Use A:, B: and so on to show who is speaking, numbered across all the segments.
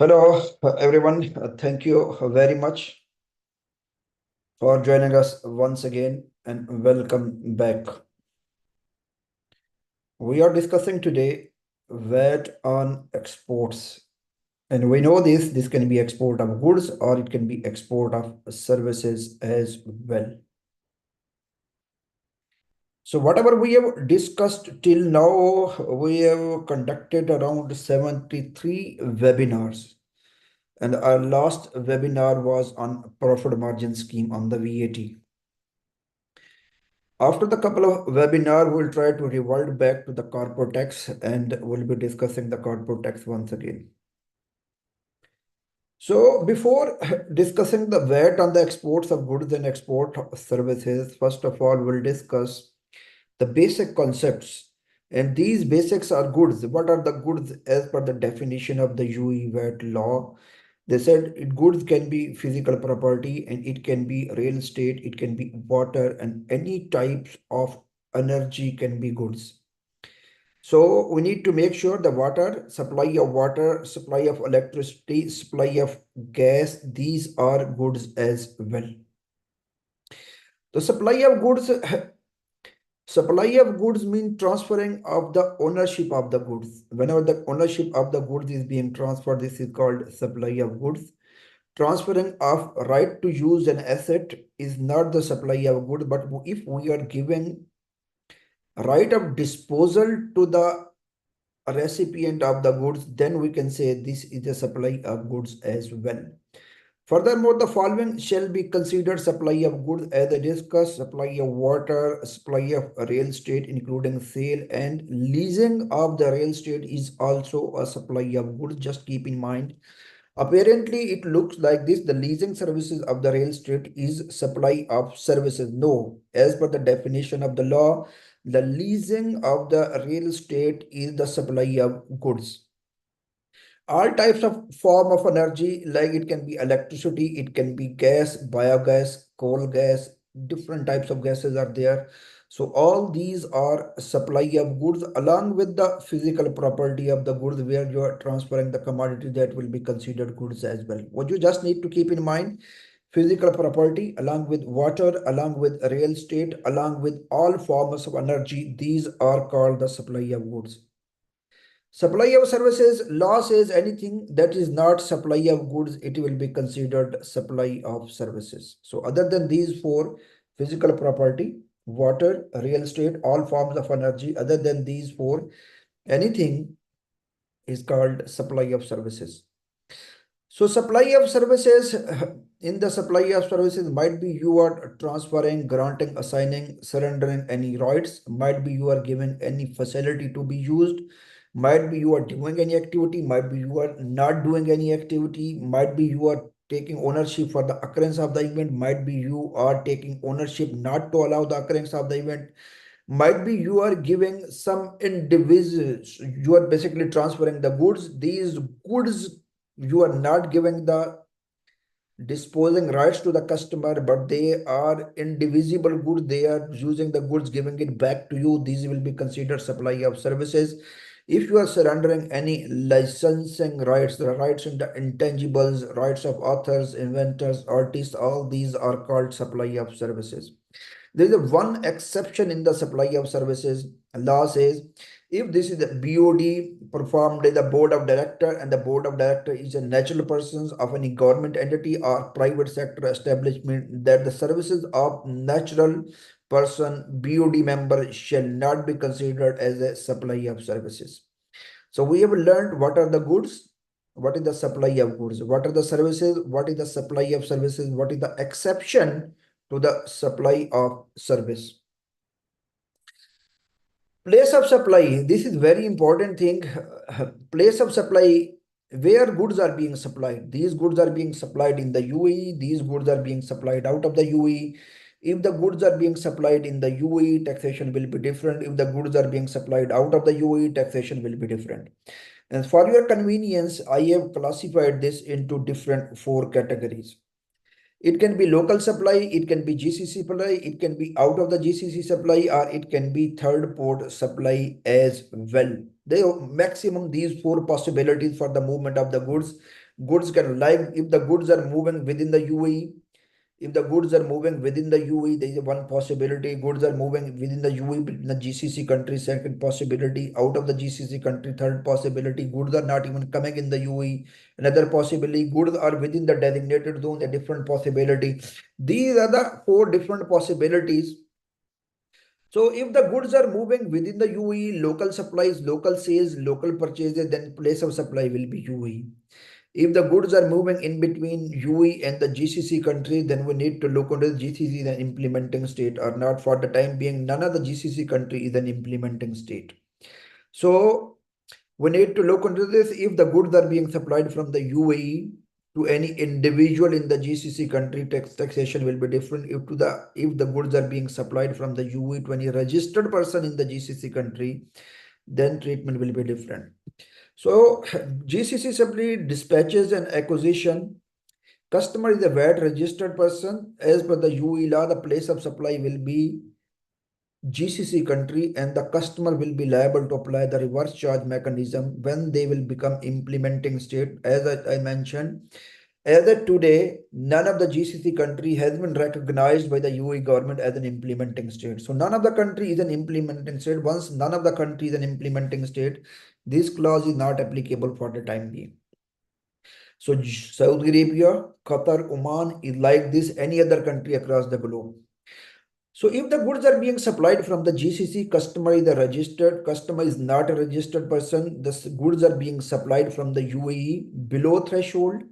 A: Hello, everyone. Thank you very much for joining us once again and welcome back. We are discussing today VAT on exports. And we know this can be export of goods or it can be export of services as well. So whatever we have discussed till now, we have conducted around 73 webinars. And our last webinar was on profit margin scheme on the VAT. After the couple of webinar, we'll try to revert back to the corporate tax and we'll be discussing the corporate tax once again. So before discussing the VAT on the exports of goods and export services, first of all, we'll discuss the basic concepts. And these basics are goods. What are the goods as per the definition of the UAE VAT law? They said goods can be physical property and it can be real estate, it can be water, and any types of energy can be goods. So we need to make sure the water, supply of electricity, supply of gas, these are goods as well. The supply of goods mean transferring of the ownership of the goods. Whenever the ownership of the goods is being transferred, this is called supply of goods. Transferring of right to use an asset is not the supply of good, but if we are given right of disposal to the recipient of the goods, then we can say this is the supply of goods as well. Furthermore, the following shall be considered supply of goods as I discussed: supply of water, supply of real estate, including sale and leasing of the real estate is also a supply of goods. Just keep in mind. Apparently, it looks like this. The leasing services of the real estate is supply of services. No, as per the definition of the law, the leasing of the real estate is the supply of goods. All types of form of energy, like it can be electricity, it can be gas, biogas, coal gas, different types of gases are there. So all these are supply of goods along with the physical property of the goods where you are transferring the commodity, that will be considered goods as well. What you just need to keep in mind, physical property along with water, along with real estate, along with all forms of energy, these are called the supply of goods. Supply of services, law says anything that is not supply of goods, it will be considered supply of services. So other than these four, physical property, water, real estate, all forms of energy, other than these four, anything is called supply of services. So supply of services, in the supply of services might be you are transferring, granting, assigning, surrendering any rights, might be you are giving any facility to be used, might be you are doing any activity, might be you are not doing any activity, might be you are taking ownership for the occurrence of the event, might be you are taking ownership not to allow the occurrence of the event, might be you are giving some individuals, you are basically transferring the goods. These goods, you are not giving the disposing rights to the customer, but they are indivisible goods. They are using the goods, giving it back to you. These will be considered supply of services. If you are surrendering any licensing rights, the rights in the intangibles, rights of authors, inventors, artists, all these are called supply of services. There is a one exception in the supply of services. Law says if this is a BOD performed by the board of director, and the board of director is a natural persons of any government entity or private sector establishment, that the services of natural person BOD member shall not be considered as a supply of services. So we have learned what are the goods, what is the supply of goods, what are the services, what is the supply of services, what is the exception to the supply of service. Place of supply, this is very important thing. Place of supply, where goods are being supplied. These goods are being supplied in the UAE, these goods are being supplied out of the UAE. If the goods are being supplied in the UAE, taxation will be different. If the goods are being supplied out of the UAE, taxation will be different. And for your convenience, I have classified this into different four categories. It can be local supply, it can be GCC supply, it can be out of the GCC supply, or it can be third port supply as well. They maximum these four possibilities for the movement of the goods. goods can, like if the goods are moving within the UAE, if the goods are moving within the UAE, there is one possibility. Goods are moving within the UAE, between the GCC country, second possibility. Out of the GCC country, third possibility. Goods are not even coming in the UAE, another possibility. Goods are within the designated zone, a different possibility. These are the four different possibilities. So if the goods are moving within the UAE, local supplies, local sales, local purchases, then place of supply will be UAE. If the goods are moving in between UAE and the GCC countries, then we need to look into the GCC is an implementing state or not. For the time being, none of the GCC country is an implementing state. So we need to look into this. If the goods are being supplied from the UAE to any individual in the GCC country, taxation will be different. If the goods are being supplied from the UAE to any registered person in the GCC country, then treatment will be different. So GCC simply dispatches and acquisition. Customer is a VAT registered person. As per the UAE law, the place of supply will be GCC country, and the customer will be liable to apply the reverse charge mechanism when they will become implementing state. As I mentioned, as of today, none of the GCC country has been recognized by the UAE government as an implementing state. So none of the country is an implementing state. Once none of the country is an implementing state, this clause is not applicable for the time being. So Saudi Arabia, Qatar, Oman is like this, any other country across the globe. So if the goods are being supplied from the GCC, customer is a registered, customer is not a registered person, the goods are being supplied from the UAE below threshold.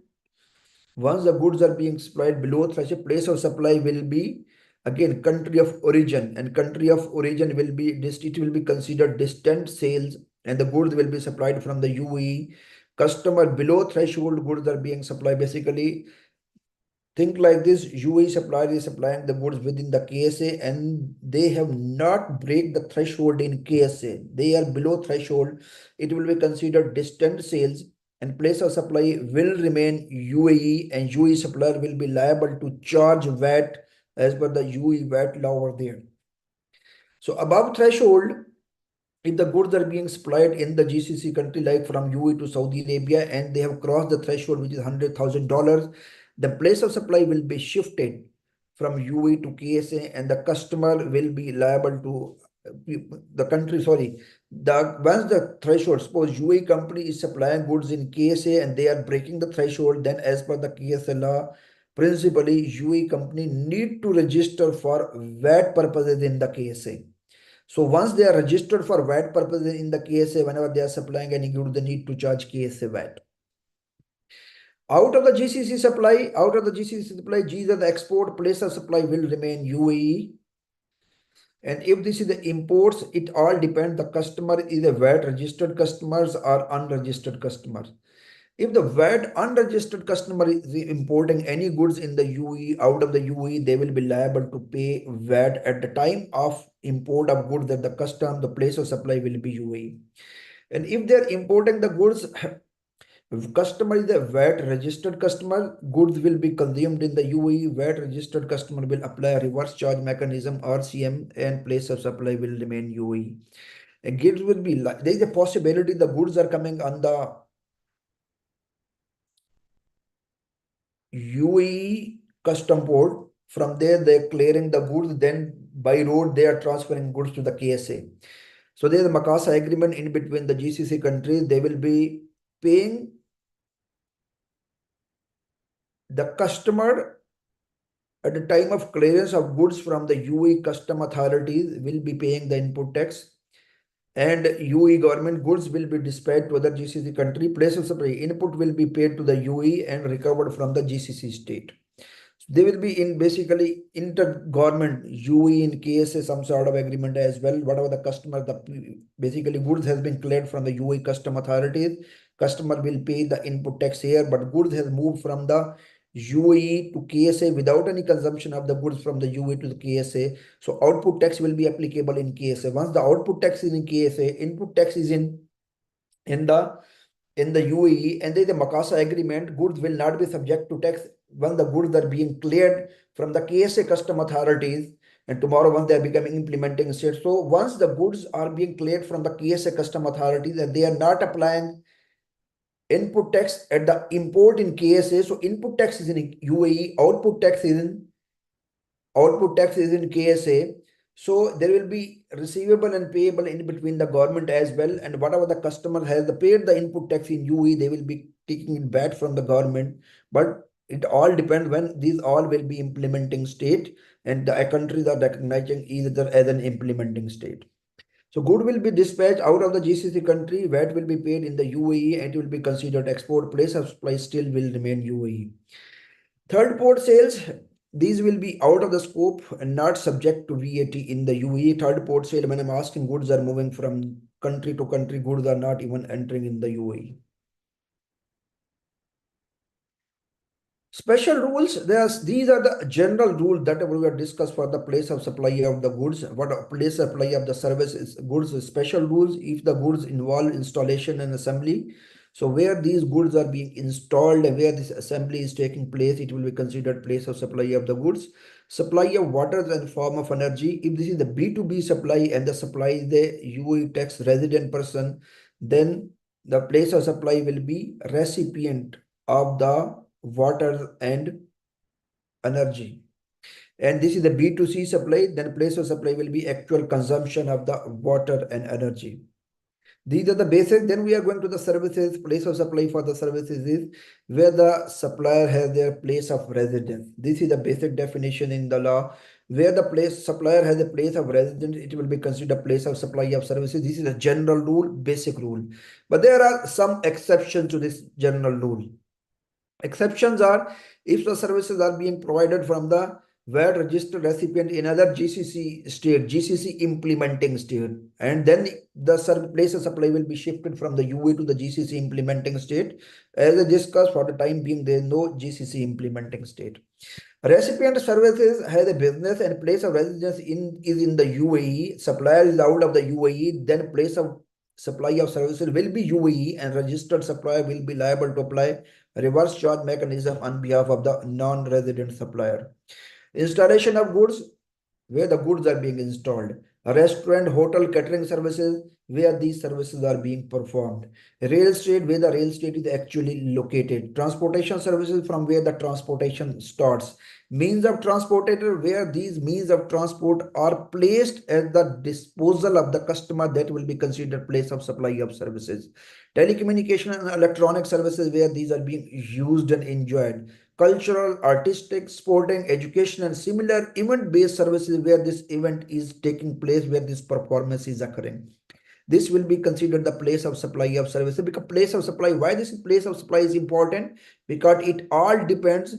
A: Once the goods are being supplied below threshold, place of supply will be again country of origin, and country of origin will be, it will be considered distant sales, and the goods will be supplied from the UAE. Customer below threshold goods are being supplied. Basically, think like this: UAE supplier is supplying the goods within the KSA, and they have not break the threshold in KSA. They are below threshold. It will be considered distant sales, and place of supply will remain UAE, and UAE supplier will be liable to charge VAT as per the UAE VAT law over there. So above threshold, if the goods are being supplied in the GCC country, like from UAE to Saudi Arabia, and they have crossed the threshold, which is $100,000, the place of supply will be shifted from UAE to KSA, and the customer will be liable to the country. Sorry, once the threshold, suppose UAE company is supplying goods in KSA and they are breaking the threshold, then as per the KSA law, principally UAE company need to register for VAT purposes in the KSA. So once they are registered for VAT purposes in the KSA, whenever they are supplying any good, they need to charge KSA VAT. Out of the GCC supply, G is the export, place of supply will remain UAE. And if this is the imports, it all depends. The customer is a VAT registered customers or unregistered customers. If the VAT unregistered customer is importing any goods in the UAE, out of the UAE, they will be liable to pay VAT at the time of import of goods, that the place of supply will be UAE. And if they're importing the goods, if customer is a VAT registered customer, goods will be consumed in the UAE, VAT registered customer will apply a reverse charge mechanism RCM, and place of supply will remain UAE. And goods will be, there is a possibility the goods are coming on the UAE custom port. From there, they're clearing the goods. Then by road, they are transferring goods to the KSA. So there's a Makasa agreement in between the GCC countries. They will be paying the customer at the time of clearance of goods from the UAE custom authorities will be paying the input tax, and UAE government goods will be dispatched to other GCC country. Place of supply input will be paid to the UAE and recovered from the GCC state. They will be in basically inter-government UAE in KSA some sort of agreement as well. Whatever the customer, the basically goods has been cleared from the UAE custom authorities, customer will pay the input tax here, but goods has moved from the UAE to KSA without any consumption of the goods from the UAE to the KSA. So output tax will be applicable in KSA. Once the output tax is in KSA, input tax is in the UAE, and there is a Makasa agreement, goods will not be subject to tax when the goods are being cleared from the KSA custom authorities, and tomorrow once they are becoming implementing state. So once the goods are being cleared from the KSA custom authorities and they are not applying input tax at the import in KSA. So input tax is in UAE, output tax is in KSA. So there will be receivable and payable in between the government as well. And whatever the customer has paid the input tax in UAE, they will be taking it back from the government. But it all depends when these all will be implementing state, and the countries are recognizing either as an implementing state. So good will be dispatched out of the GCC country, VAT will be paid in the UAE, and it will be considered export. Place of supply still will remain UAE. Third port sales, these will be out of the scope and not subject to VAT in the UAE. Third port sale, when I'm asking goods are moving from country to country, goods are not even entering in the UAE. Special rules, these are the general rules that we will discuss for the place of supply of the goods. What a place of supply of the service is goods. Special rules if the goods involve installation and assembly. So where these goods are being installed and where this assembly is taking place, it will be considered place of supply of the goods. Supply of water and form of energy. If this is the B2B supply and the supply is the UAE tax resident person, then the place of supply will be recipient of the water and energy. And this is the B2C supply, then place of supply will be actual consumption of the water and energy. These are the basics. Then we are going to the services. Place of supply for the services is where the supplier has their place of residence. This is the basic definition in the law. Where the place supplier has a place of residence, it will be considered place of supply of services. This is a general rule, basic rule. But there are some exceptions to this general rule. Exceptions are if the services are being provided from the VAT registered recipient in other GCC state, GCC implementing state, and then the place of supply will be shifted from the UAE to the GCC implementing state. As I discussed, for the time being, there is no GCC implementing state. Recipient services has a business and place of residence is in the UAE. Supplier is out of the UAE, then place of supply of services will be UAE, and registered supplier will be liable to apply reverse charge mechanism on behalf of the non-resident supplier. Installation of goods, where the goods are being installed. A restaurant, hotel, catering services, where these services are being performed. Real estate, where the real estate is actually located. Transportation services, from where the transportation starts. Means of transportator, where these means of transport are placed at the disposal of the customer, that will be considered place of supply of services. Telecommunication and electronic services, where these are being used and enjoyed. Cultural, artistic, sporting, education, and similar event-based services, where this event is taking place, where this performance is occurring. This will be considered the place of supply of services. Because place of supply, why this place of supply is important? Because it all depends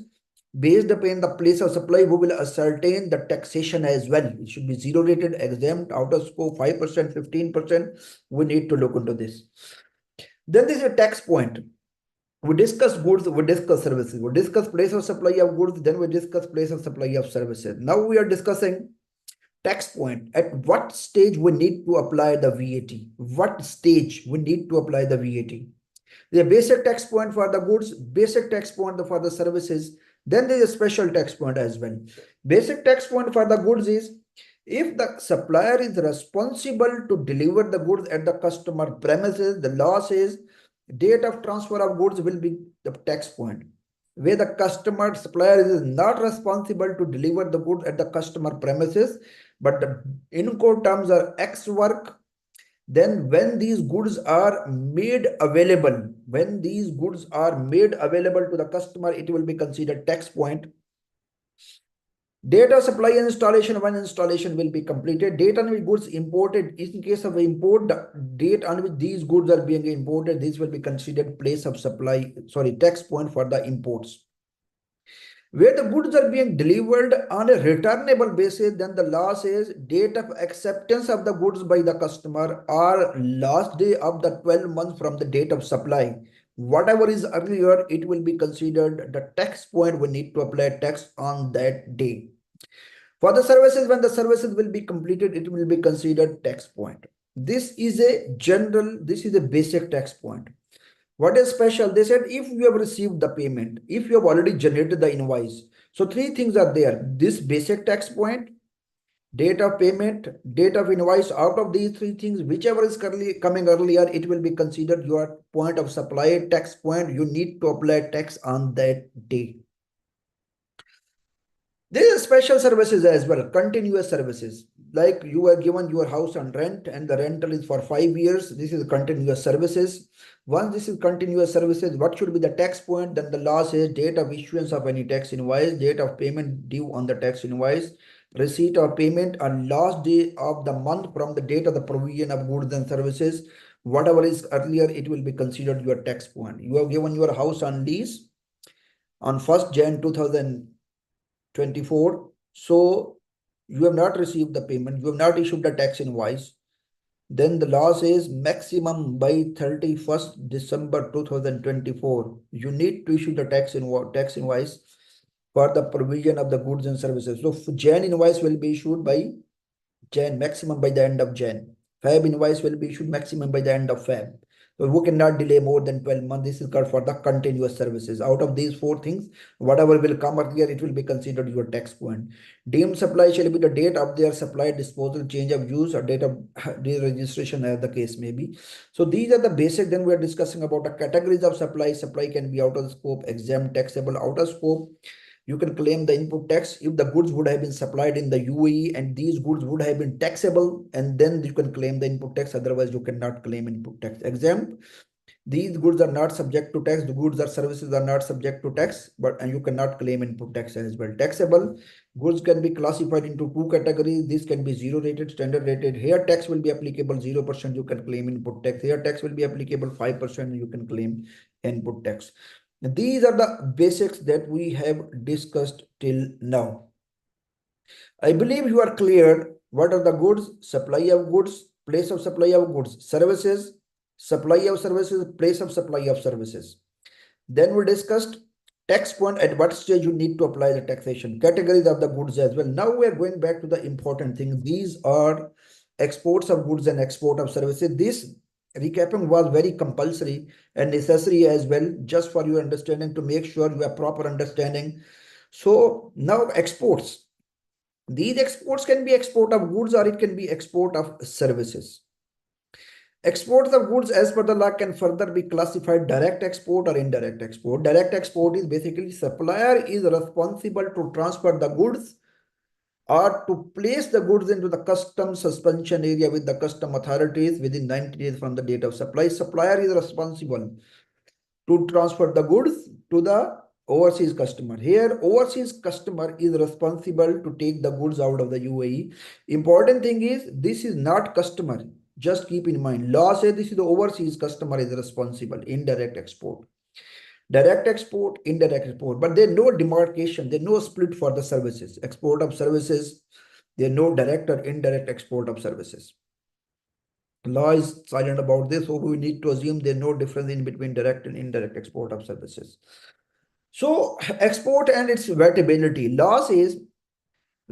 A: based upon the place of supply, we will ascertain the taxation as well. It should be zero rated, exempt, out of scope, 5%, 15%. We need to look into this. Then this is a tax point. We discuss goods, we discuss services, we discuss place of supply of goods, then we discuss place of supply of services. Now we are discussing tax point. At what stage we need to apply the VAT? What stage we need to apply the VAT? The basic tax point for the goods, basic tax point for the services, then there is a special tax point as well. Basic tax point for the goods is if the supplier is responsible to deliver the goods at the customer premises, the law says date of transfer of goods will be the tax point. Where the customer supplier is not responsible to deliver the goods at the customer premises, but the in court terms are X work, then when these goods are made available, when these goods are made available to the customer, it will be considered tax point. Date of supply and installation, when installation will be completed. Date on which goods imported, in case of import, the date on which these goods are being imported, this will be considered place of supply, tax point for the imports. Where the goods are being delivered on a returnable basis, then the law says date of acceptance of the goods by the customer or last day of the 12 months from the date of supply. Whatever is earlier, it will be considered the tax point. We need to apply tax on that day. For the services, when the services will be completed, it will be considered tax point. This is a general, this is a basic tax point. What is special? They said if you have received the payment, if you have already generated the invoice. So three things are there. This basic tax point, Date of payment, date of invoice. Out of these three things, whichever is currently coming earlier, it will be considered your point of supply tax point. You need to apply tax on that day. There are special services as well, continuous services. Like you are given your house on rent and the rental is for 5 years. This is continuous services. Once this is continuous services, what should be the tax point? Then the law says date of issuance of any tax invoice, date of payment due on the tax invoice, receipt of payment on last day of the month from the date of the provision of goods and services. Whatever is earlier, it will be considered your tax point. You have given your house on lease on 1st Jan 2024. So you have not received the payment, you have not issued the tax invoice. Then the law says maximum by 31st December 2024, you need to issue the tax invoice for the provision of the goods and services. So Jan invoice will be issued by Jan, maximum by the end of Jan. Feb invoice will be issued maximum by the end of Feb. So we cannot delay more than 12 months. This is called for the continuous services. Out of these four things, whatever will come earlier, it will be considered your tax point. Deemed supply shall be the date of their supply, disposal, change of use, or date of deregistration, as the case may be. So these are the basic. Then we are discussing about the categories of supply. Supply can be out of scope, exempt, taxable, out of scope. You can claim the input tax if the goods would have been supplied in the UAE and these goods would have been taxable, and then you can claim the input tax. Otherwise, you cannot claim input tax. Exempt, these goods are not subject to tax. The goods or services are not subject to tax, but and you cannot claim input tax as well. Taxable, goods can be classified into two categories. This can be zero rated, standard rated. Here tax will be applicable 0%. You can claim input tax. Here tax will be applicable 5%. You can claim input tax. These are the basics that we have discussed till now. I believe you are clear. What are the goods, supply of goods, place of supply of goods, services, supply of services, place of supply of services. Then we discussed tax point, at what stage you need to apply the taxation, categories of the goods as well. Now we are going back to the important thing. These are exports of goods and export of services. This recapping was very compulsory and necessary as well, just for your understanding, to make sure you have proper understanding. So now exports. These exports can be export of goods or it can be export of services. Exports of goods as per the law can further be classified direct export or indirect export. Direct export is basically supplier is responsible to transfer the goods or to place the goods into the custom suspension area with the custom authorities within 90 days from the date of supply. Supplier is responsible to transfer the goods to the overseas customer. Here, overseas customer is responsible to take the goods out of the UAE. Important thing is, this is not customer. Just keep in mind, law says this is the overseas customer is responsible. Indirect export. Direct export, indirect export, but there's no demarcation, there's no split for the services. Export of services, there's no direct or indirect export of services. Law is silent about this, so we need to assume there's no difference in between direct and indirect export of services. So export and its vetability. Law says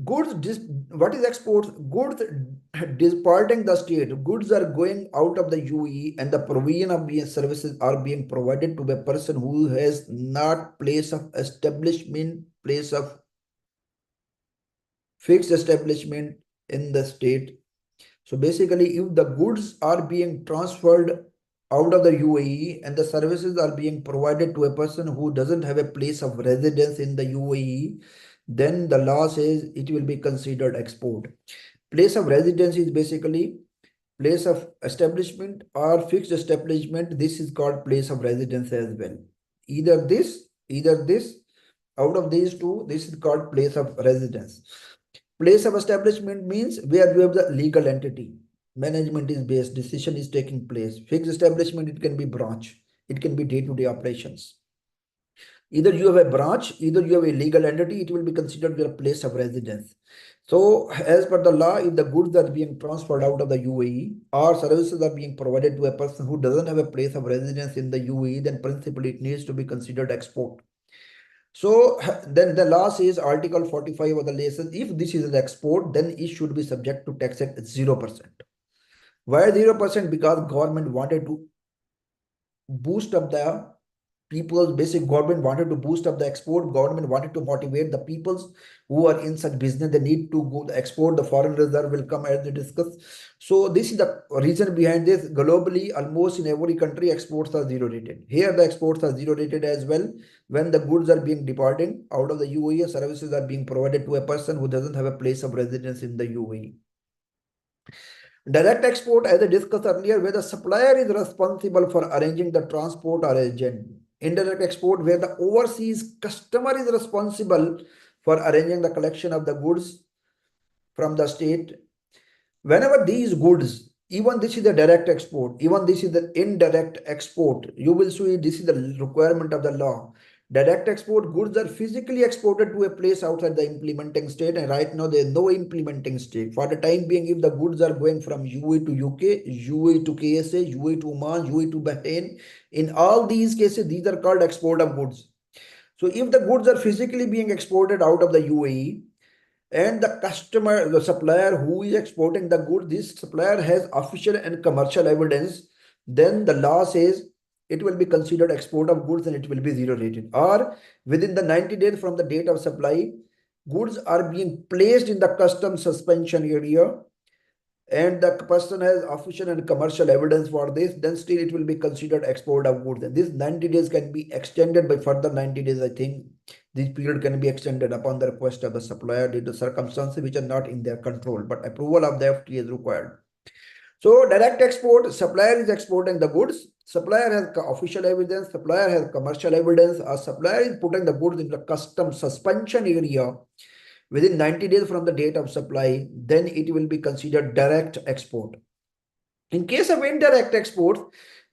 A: goods, what is export? Goods departing the state. Goods are going out of the UAE and the provision of these services are being provided to a person who has not place of establishment, place of fixed establishment in the state. So basically, if the goods are being transferred out of the UAE and the services are being provided to a person who doesn't have a place of residence in the UAE, then the law says it will be considered export. Place of residence is basically place of establishment or fixed establishment. This is called place of residence as well. Either this, out of these two, this is called place of residence. Place of establishment means where you have the legal entity. Management is based, decision is taking place. Fixed establishment, it can be branch, it can be day-to-day operations. Either you have a branch, either you have a legal entity, it will be considered your place of residence. So as per the law, if the goods are being transferred out of the UAE or services are being provided to a person who doesn't have a place of residence in the UAE, then principally it needs to be considered export. So then the law says Article 45 of the license, if this is an export, then it should be subject to tax at 0%. Why 0%? Because government wanted to boost up the people's basic government wanted to boost up the export. Government wanted to motivate the peoples who are in such business. They need to go export. The foreign reserve will come as we discuss. So this is the reason behind this. Globally, almost in every country, exports are zero rated. Here, the exports are zero rated as well. When the goods are being departing out of the UAE, services are being provided to a person who doesn't have a place of residence in the UAE. Direct export, as I discussed earlier, where the supplier is responsible for arranging the transport or agent. Indirect export, where the overseas customer is responsible for arranging the collection of the goods from the state. Whenever these goods, even this is the direct export, even this is the indirect export, you will see this is the requirement of the law. Direct export goods are physically exported to a place outside the implementing state, and right now there is no implementing state. For the time being, if the goods are going from UAE to UK, UAE to KSA, UAE to Oman, UAE to Bahrain, in all these cases, these are called export of goods. So if the goods are physically being exported out of the UAE, and the customer, the supplier who is exporting the good, this supplier has official and commercial evidence, then the law says it will be considered export of goods and it will be zero rated. Or within the 90 days from the date of supply, goods are being placed in the customs suspension area and the person has official and commercial evidence for this, then still it will be considered export of goods. And this 90 days can be extended by further 90 days. I think this period can be extended upon the request of the supplier due to circumstances which are not in their control, but approval of the FTA is required. So direct export, supplier is exporting the goods, supplier has official evidence, supplier has commercial evidence, or supplier is putting the goods in the customs suspension area within 90 days from the date of supply, then it will be considered direct export. In case of indirect exports,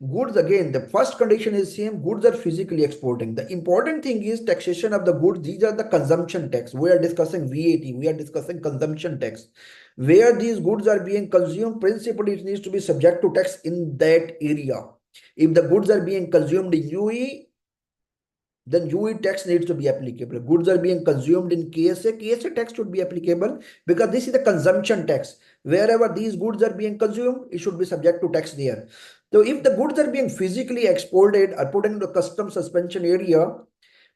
A: goods, again, the first condition is same, goods are physically exporting. The important thing is taxation of the goods. These are the consumption tax. We are discussing VAT, we are discussing consumption tax. Where these goods are being consumed, principally it needs to be subject to tax in that area. If the goods are being consumed in UAE, then UE tax needs to be applicable. Goods are being consumed in KSA tax should be applicable because this is the consumption tax. Wherever these goods are being consumed, it should be subject to tax there. So if the goods are being physically exported or put into the customs suspension area,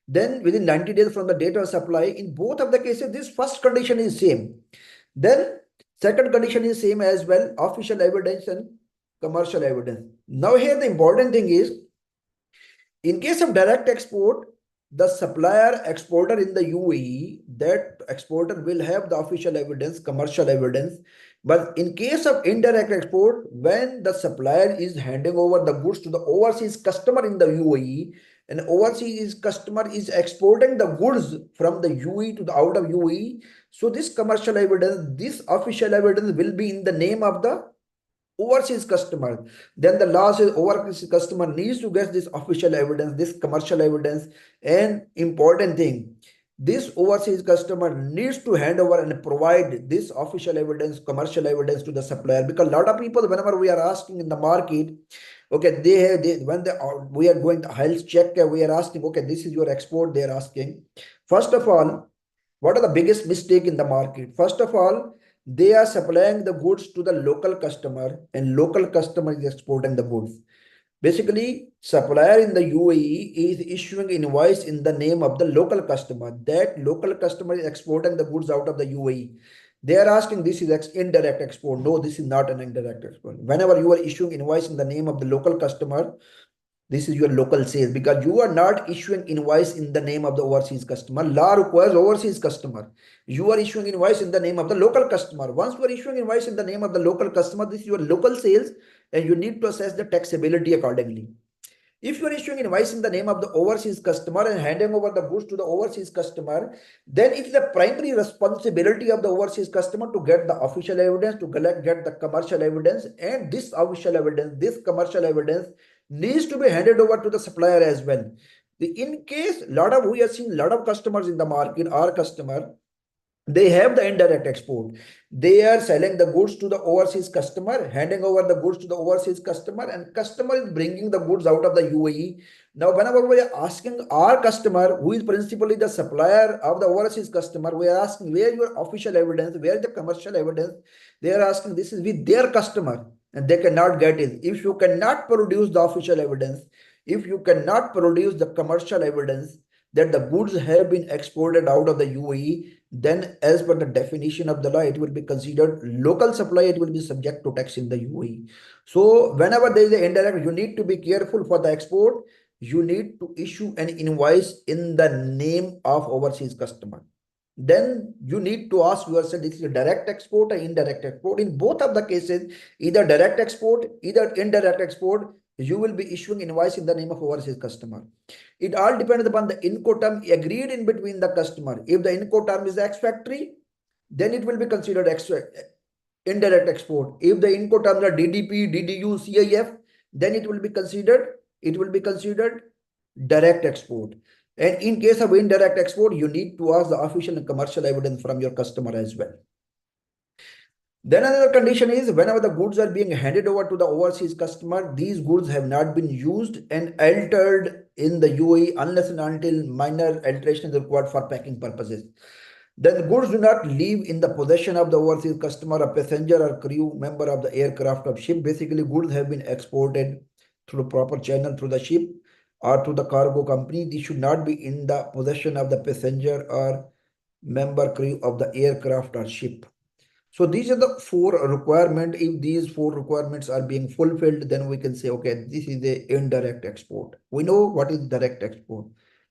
A: then within 90 days from the date of supply, in both of the cases, this first condition is same. Then second condition is same as well, official evidence and commercial evidence. Now here the important thing is, in case of direct export, the supplier exporter in the UAE, that exporter will have the official evidence, commercial evidence. But in case of indirect export, when the supplier is handing over the goods to the overseas customer in the UAE, and overseas customer is exporting the goods from the UAE to the out of UAE, so this commercial evidence, this official evidence will be in the name of the overseas customer. Then the law says overseas customer needs to get this official evidence, this commercial evidence, and important thing, this overseas customer needs to hand over and provide this official evidence, commercial evidence to the supplier. Because a lot of people, whenever we are asking in the market, okay, we are going to health check, we are asking, okay, this is your export, they are asking. First of all, what are the biggest mistake in the market? First of all, they are supplying the goods to the local customer and local customer is exporting the goods. Basically, supplier in the UAE is issuing invoice in the name of the local customer. That local customer is exporting the goods out of the UAE. They are asking, this is indirect export. No, this is not an indirect export. Whenever you are issuing invoice in the name of the local customer, this is your local sales, because you are not issuing invoice in the name of the overseas customer. Law requires overseas customer. You are issuing invoice in the name of the local customer. Once you are issuing invoice in the name of the local customer, this is your local sales and you need to assess the taxability accordingly. If you are issuing invoice in the name of the overseas customer and handing over the goods to the overseas customer, then it is the primary responsibility of the overseas customer to get the official evidence, to get the commercial evidence, and this official evidence, this commercial evidence needs to be handed over to the supplier as well. In case we have seen a lot of customers in the market, our customer, they have the indirect export. They are selling the goods to the overseas customer, handing over the goods to the overseas customer, and customer is bringing the goods out of the UAE. Now, whenever we are asking our customer, who is principally the supplier of the overseas customer, we are asking, where your official evidence, where the commercial evidence? They are asking, this is with their customer and they cannot get it. If you cannot produce the official evidence, If you cannot produce the commercial evidence that the goods have been exported out of the UAE, then as per the definition of the law, it will be considered local supply, it will be subject to tax in the UAE. So whenever there is an indirect, you need to be careful for the export. You need to issue an invoice in the name of overseas customer. Then you need to ask yourself, this is a direct export or indirect export. In both of the cases, either direct export, either indirect export, you will be issuing invoice in the name of overseas customer. It all depends upon the Incoterm agreed in between the customer. If the Incoterm is ex-factory, then it will be considered indirect export. If the Incoterms are DDP, DDU, CIF, then it will be considered direct export. And in case of indirect export, you need to ask the official and commercial evidence from your customer as well. Then another condition is whenever the goods are being handed over to the overseas customer, these goods have not been used and altered in the UAE unless and until minor alteration is required for packing purposes. Then the goods do not leave in the possession of the overseas customer, a passenger or crew member of the aircraft of ship. Basically, goods have been exported through proper channel through the ship or to the cargo company. These should not be in the possession of the passenger or member crew of the aircraft or ship. So these are the four requirements. If these four requirements are being fulfilled, then we can say, okay, this is the indirect export. We know what is direct export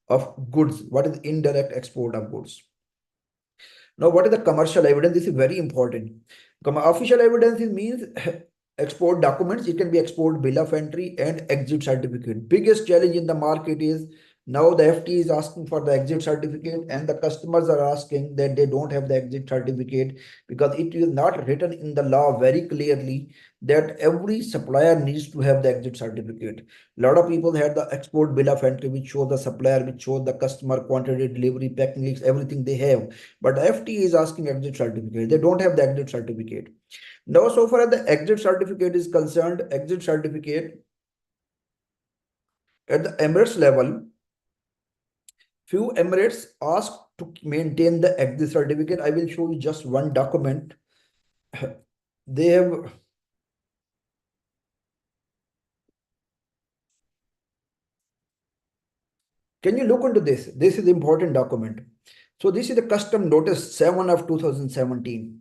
A: of goods. What is indirect export of goods? Now, what is the commercial evidence? This is very important. Official evidence means export documents. It can be export bill of entry and exit certificate. Biggest challenge in the market is now the FT is asking for the exit certificate and the customers are asking that they don't have the exit certificate because it is not written in the law very clearly that every supplier needs to have the exit certificate. A lot of people had the export bill of entry which shows the supplier, which shows the customer quantity, delivery, packing leaks, everything they have. But FT is asking exit certificate. They don't have the exit certificate. Now, so far as the exit certificate is concerned, exit certificate at the Emirates level, few Emirates ask to maintain the exit certificate. I will show you just one document. They have. Can you look into this? This is important document. So this is the custom notice 7 of 2017.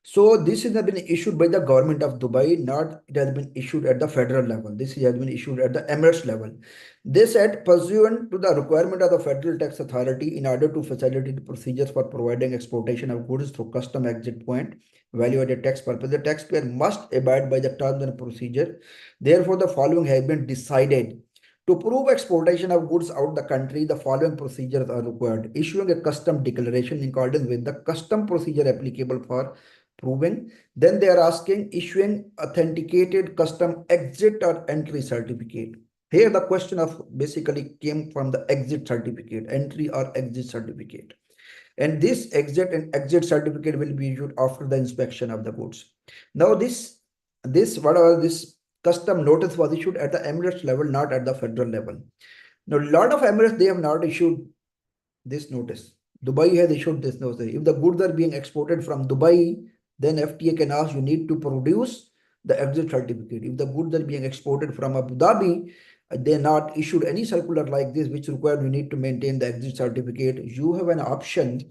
A: So this has been issued by the government of Dubai, not it has been issued at the federal level. This has been issued at the Emirates level. They said pursuant to the requirement of the Federal Tax Authority in order to facilitate procedures for providing exportation of goods through custom exit point, value-added tax purpose, the taxpayer must abide by the terms and procedure. Therefore, the following has been decided. To prove exportation of goods out the country, the following procedures are required. Issuing a custom declaration in accordance with the custom procedure applicable for proving. Then they are asking issuing authenticated custom exit or entry certificate. Here the question of basically came from the exit certificate, entry or exit certificate. And this exit certificate will be issued after the inspection of the goods. Now whatever this custom notice was issued at the Emirates level, not at the federal level. Now, a lot of Emirates, they have not issued this notice. Dubai has issued this notice. If the goods are being exported from Dubai, then FTA can ask you need to produce the exit certificate. If the goods are being exported from Abu Dhabi, they not issued any circular like this, which require you need to maintain the exit certificate. You have an option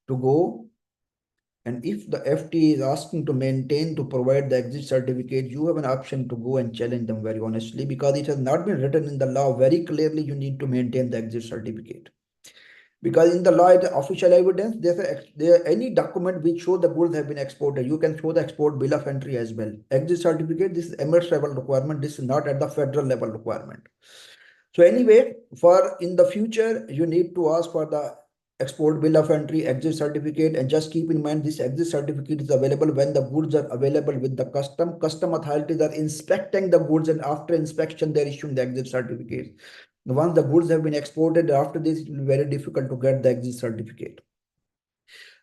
A: to go, and if the FTA is asking to maintain to provide the exit certificate, you have an option to go and challenge them very honestly, because it has not been written in the law very clearly you need to maintain the exit certificate. Because in the law, it is official evidence. There any document which show the goods have been exported. You can show the export bill of entry as well. Exit certificate, this is Emirates level requirement. This is not at the federal level requirement. So anyway, for in the future, you need to ask for the export bill of entry, exit certificate, and just keep in mind this exit certificate is available when the goods are available with the custom authorities are inspecting the goods, and after inspection they're issuing the exit certificate. Once the goods have been exported, after this it will be very difficult to get the exit certificate.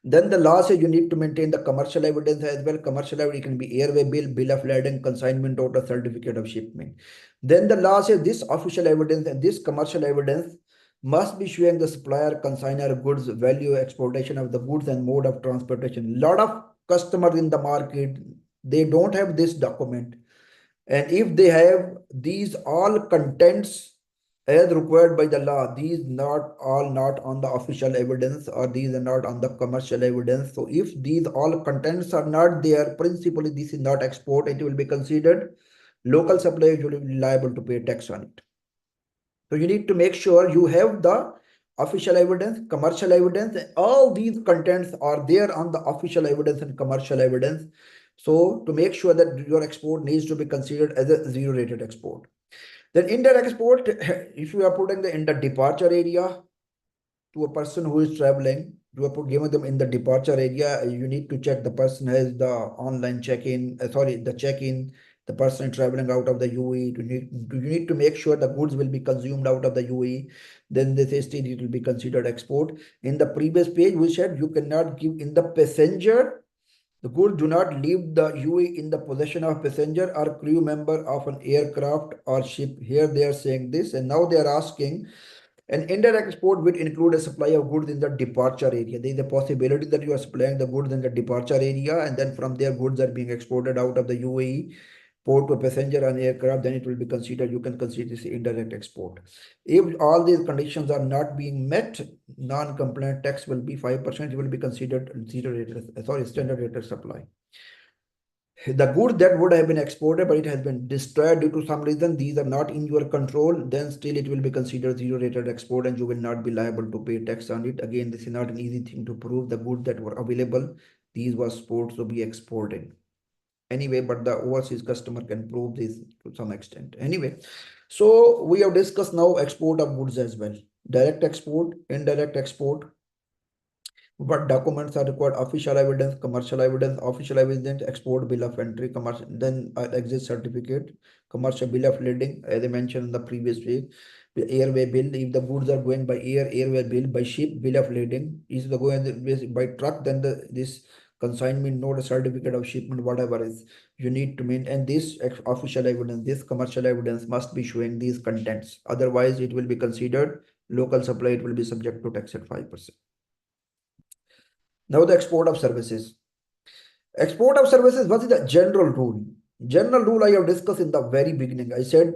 A: Then the law says you need to maintain the commercial evidence as well. Commercial evidence can be airway bill, bill of lading, consignment order, certificate of shipment. Then the law says this official evidence and this commercial evidence must be showing the supplier, consignor goods, value, exportation of the goods and mode of transportation. Lot of customers in the market, they don't have this document. And if they have these all contents as required by the law. These not all not on the official evidence, or these are not on the commercial evidence. So if these all contents are not there, principally this is not export, it will be considered local supplier, you will be liable to pay tax on it. So you need to make sure you have the official evidence, commercial evidence, all these contents are there on the official evidence and commercial evidence. So to make sure that your export needs to be considered as a zero rated export. Then indirect export, if you are putting in the departure area to a person who is traveling, you are giving them in the departure area, you need to check the person has the online check-in, the check-in, the person traveling out of the UAE. You need to make sure the goods will be consumed out of the UAE. Then this is still, it will be considered export. In the previous page, we said you cannot give in the passenger. The goods do not leave the UAE in the possession of passenger or crew member of an aircraft or ship. Here they are saying this, and now they are asking an indirect export would include a supply of goods in the departure area. There is a possibility that you are supplying the goods in the departure area, and then from there goods are being exported out of the UAE port to a passenger on aircraft. Then it will be considered, you can consider this indirect export. If all these conditions are not being met, non-compliant tax will be 5%. It will be considered standard rate of supply. The goods that would have been exported but it has been destroyed due to some reason, these are not in your control, then still it will be considered zero rated export and you will not be liable to pay tax on it. Again, this is not an easy thing to prove. The goods that were available, these were supposed to be exported anyway, but the overseas customer can prove this to some extent anyway. So we have discussed now export of goods as well. Direct export, indirect export. What documents are required? Official evidence, commercial evidence. Official evidence, export bill of entry, commercial, then exit certificate, commercial bill of lading, as I mentioned in the previous week. The airway bill, if the goods are going by air, airway bill; by ship, bill of lading. If the going by truck, then this consignment note, a certificate of shipment, whatever is you need to mean. And this official evidence, this commercial evidence must be showing these contents. Otherwise, it will be considered local supply. It will be subject to tax at 5%. Now the export of services. Export of services, what is the general rule? General rule I have discussed in the very beginning. I said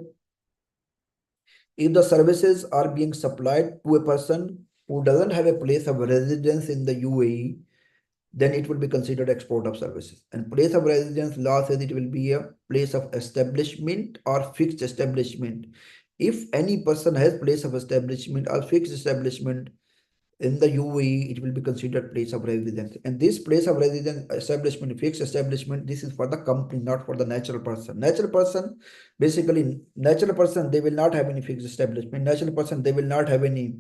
A: if the services are being supplied to a person who doesn't have a place of residence in the UAE, then it will be considered export of services. And place of residence, law says it will be a place of establishment or fixed establishment. If any person has place of establishment or fixed establishment in the UAE, it will be considered place of residence. And this place of residence, establishment, fixed establishment, this is for the company, not for the natural person. Natural person, basically, natural person, they will not have any fixed establishment. Natural person, they will not have any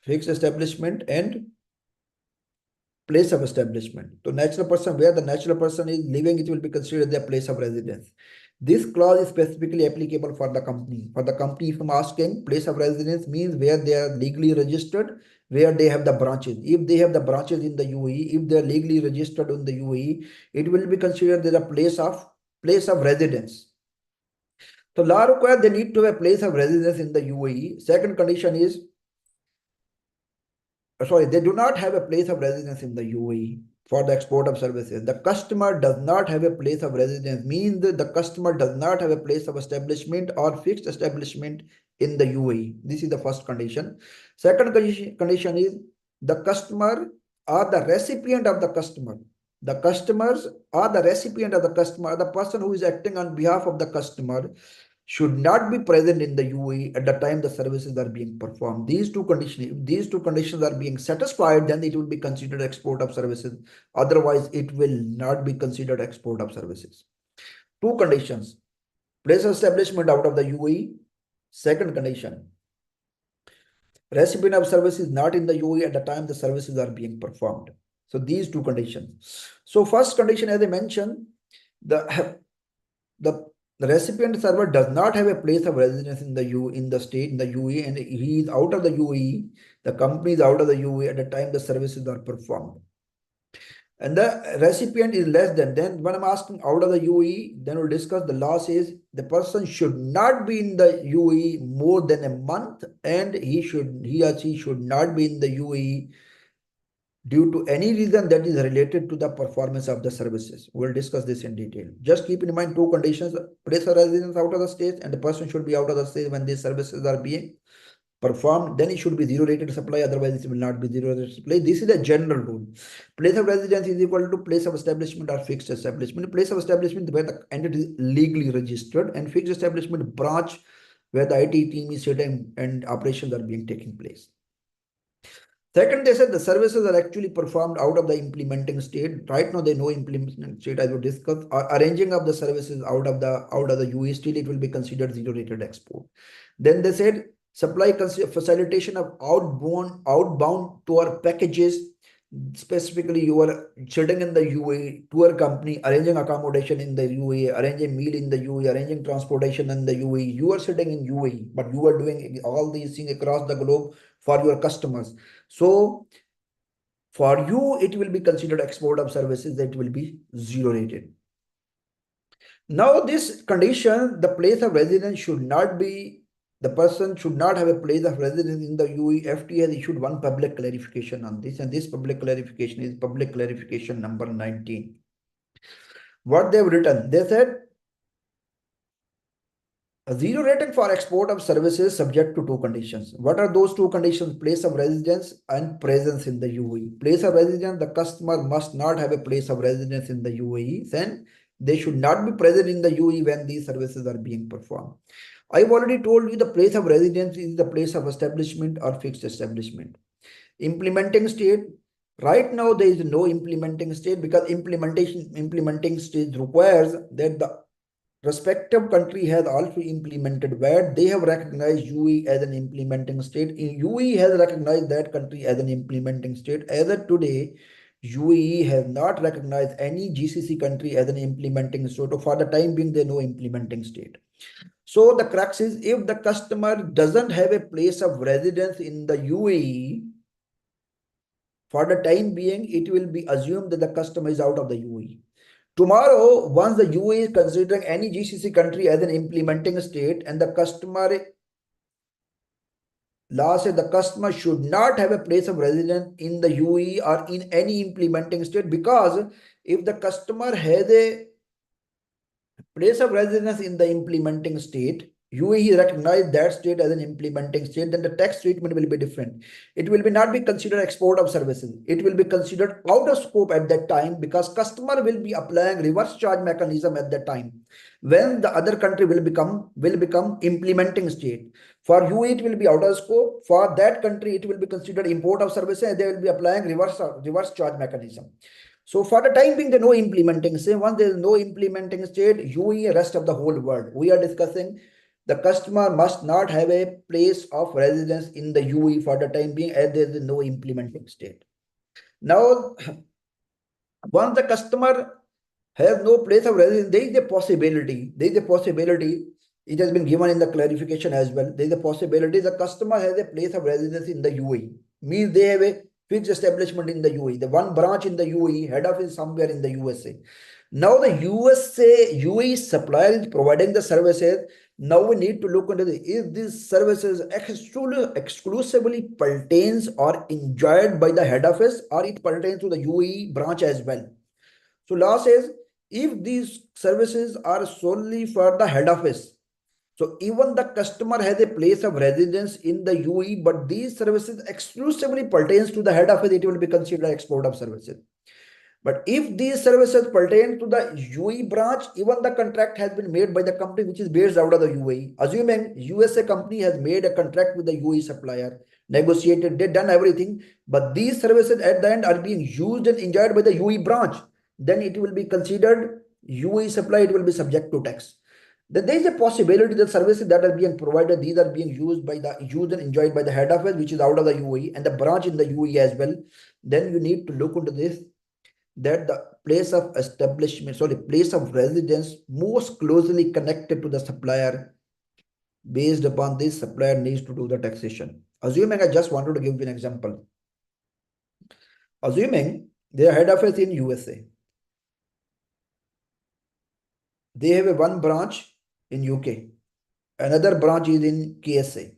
A: fixed establishment and place of establishment. So natural person, where the natural person is living, it will be considered their place of residence. This clause is specifically applicable for the company. For the company, if I'm asking, place of residence means where they are legally registered, where they have the branches. If they have the branches in the UAE, if they are legally registered in the UAE, it will be considered their place of residence. So law requires they need to have a place of residence in the UAE. Second condition is, they do not have a place of residence in the UAE for the export of services. The customer does not have a place of residence, means that the customer does not have a place of establishment or fixed establishment in the UAE. This is the first condition. Second condition is the customer or the recipient of the customer. The customers or the recipient of the customer, the person who is acting on behalf of the customer, should not be present in the UAE at the time the services are being performed. These two conditions, if these two conditions are being satisfied, then it will be considered export of services. Otherwise, it will not be considered export of services. Two conditions: place of establishment out of the UAE. Second condition: recipient of services not in the UAE at the time the services are being performed. So these two conditions. So first condition, as I mentioned, the the the recipient server does not have a place of residence in the state in the UAE, and he is out of the UAE. The company is out of the UAE at the time the services are performed, and the recipient is less than. Then when I'm asking out of the UAE, then we'll discuss. The law says the person should not be in the UAE more than a month, and he or she should not be in the UAE due to any reason that is related to the performance of the services. We'll discuss this in detail. Just keep in mind two conditions: place of residence out of the state, and the person should be out of the state when these services are being performed. Then it should be zero rated supply, otherwise it will not be zero rated supply. This is a general rule. Place of residence is equal to place of establishment or fixed establishment. Place of establishment where the entity is legally registered, and fixed establishment branch where the IT team is sitting and operations are being taking place. Second, they said the services are actually performed out of the implementing state. Right now, they know implementing state as we discussed. Arranging of the services out of the UAE, still it will be considered zero rated export. Then they said supply facilitation of outbound tour packages. Specifically, you are sitting in the UAE, tour company, arranging accommodation in the UAE, arranging meal in the UAE, arranging transportation in the UAE. You are sitting in UAE, but you are doing all these things across the globe for your customers. So for you, it will be considered export of services that will be zero rated. Now, this condition, the place of residence should not be, the person should not have a place of residence in the UAE. FTA has issued one public clarification on this, and this public clarification is public clarification number 19. What they've written, they said a zero rating for export of services subject to two conditions. What are those two conditions? Place of residence and presence in the UAE. Place of residence, the customer must not have a place of residence in the UAE. Then they should not be present in the UAE when these services are being performed. I've already told you the place of residence is the place of establishment or fixed establishment. Implementing state, right now there is no implementing state because implementing state requires that the respective country has also implemented VAT. They have recognized UAE as an implementing state. UAE has recognized that country as an implementing state. As of today, UAE has not recognized any GCC country as an implementing state. So for the time being, there no implementing state. So the crux is if the customer doesn't have a place of residence in the UAE, for the time being, it will be assumed that the customer is out of the UAE. Tomorrow, once the UAE is considering any GCC country as an implementing state and the customer law says the customer should not have a place of residence in the UAE or in any implementing state, because if the customer has a place of residence in the implementing state, UAE recognize that state as an implementing state, then the tax treatment will be different. It will be not be considered export of services. It will be considered out of scope at that time because customer will be applying reverse charge mechanism at that time when the other country will become implementing state. For UAE, it will be out of scope. For that country, it will be considered import of services and they will be applying reverse charge mechanism. So for the time being, there no implementing state. Once there is no implementing state, UAE, rest of the whole world, we are discussing the customer must not have a place of residence in the UAE for the time being as there is no implementing state. Now, once the customer has no place of residence, there is a possibility, it has been given in the clarification as well. There is a possibility the customer has a place of residence in the UAE. Means they have a fixed establishment in the UAE. The one branch in the UAE, head office is somewhere in the USA. Now the UAE supplier is providing the services. Now we need to look into if these services exclusively pertains or enjoyed by the head office or it pertains to the UAE branch as well. So law says if these services are solely for the head office, so even the customer has a place of residence in the UAE, but these services exclusively pertains to the head office, it will be considered export of services. But if these services pertain to the UAE branch, even the contract has been made by the company which is based out of the UAE. Assuming USA company has made a contract with the UAE supplier, negotiated, they done everything, but these services at the end are being used and enjoyed by the UAE branch, then it will be considered UAE supply, it will be subject to tax. Then there is a possibility that services that are being provided, these are being used and enjoyed by the head office, which is out of the UAE, and the branch in the UAE as well. Then you need to look into this that the place of residence most closely connected to the supplier. Based upon this, supplier needs to do the taxation. Assuming, I just wanted to give you an example. Assuming their head office in USA, they have a one branch in UK, another branch is in KSA.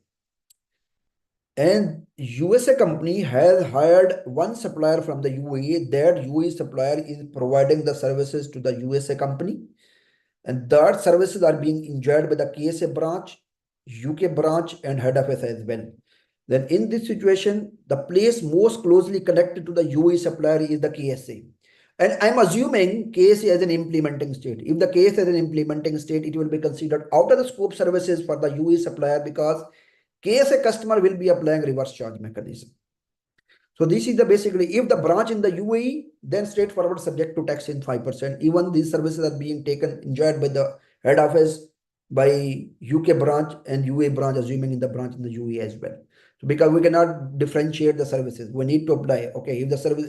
A: and USA company has hired one supplier from the UAE. That UAE supplier is providing the services to the USA company, and that services are being enjoyed by the KSA branch, UK branch, and head office as well. Then in this situation, the place most closely connected to the UAE supplier is the KSA. And I'm assuming KSA as an implementing state. If the KSA is an implementing state, it will be considered out of the scope services for the UAE supplier, because KSA customer will be applying reverse charge mechanism. So this is the basically, if the branch in the UAE, then straightforward subject to tax in 5%. Even these services are being taken, enjoyed by the head office, by UK branch and UAE branch, assuming in the branch in the UAE as well. So because we cannot differentiate the services, we need to apply, okay, if the service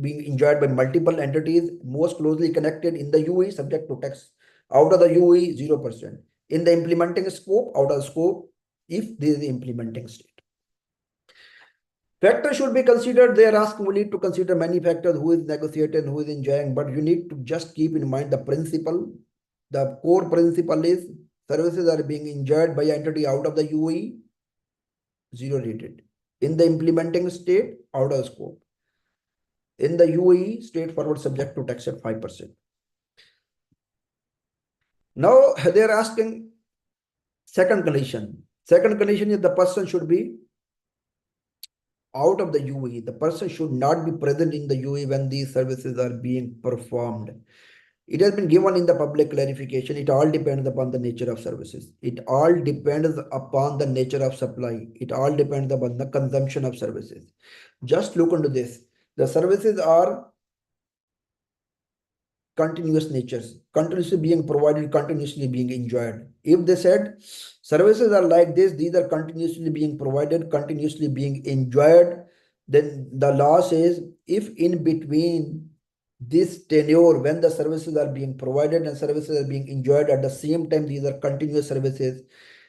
A: being enjoyed by multiple entities, most closely connected in the UAE, subject to tax. Out of the UAE, 0%. In the implementing scope, out of scope, if this is the implementing state. Factors should be considered. They are asked, we need to consider many factors, who is negotiating, who is enjoying, but you need to just keep in mind the principle. The core principle is services are being enjoyed by entity out of the UAE, zero rated. In the implementing state, out of scope. In the UAE, straightforward subject to tax at 5%. Now they are asking second condition. Second condition is the person should be out of the UAE. The person should not be present in the UAE when these services are being performed. It has been given in the public clarification. It all depends upon the nature of services. It all depends upon the nature of supply. It all depends upon the consumption of services. Just look into this. The services are continuous natures, continuously being provided, continuously being enjoyed. If they said services are like this, these are continuously being provided, continuously being enjoyed, then the law says if in between this tenure, when the services are being provided and services are being enjoyed at the same time, these are continuous services.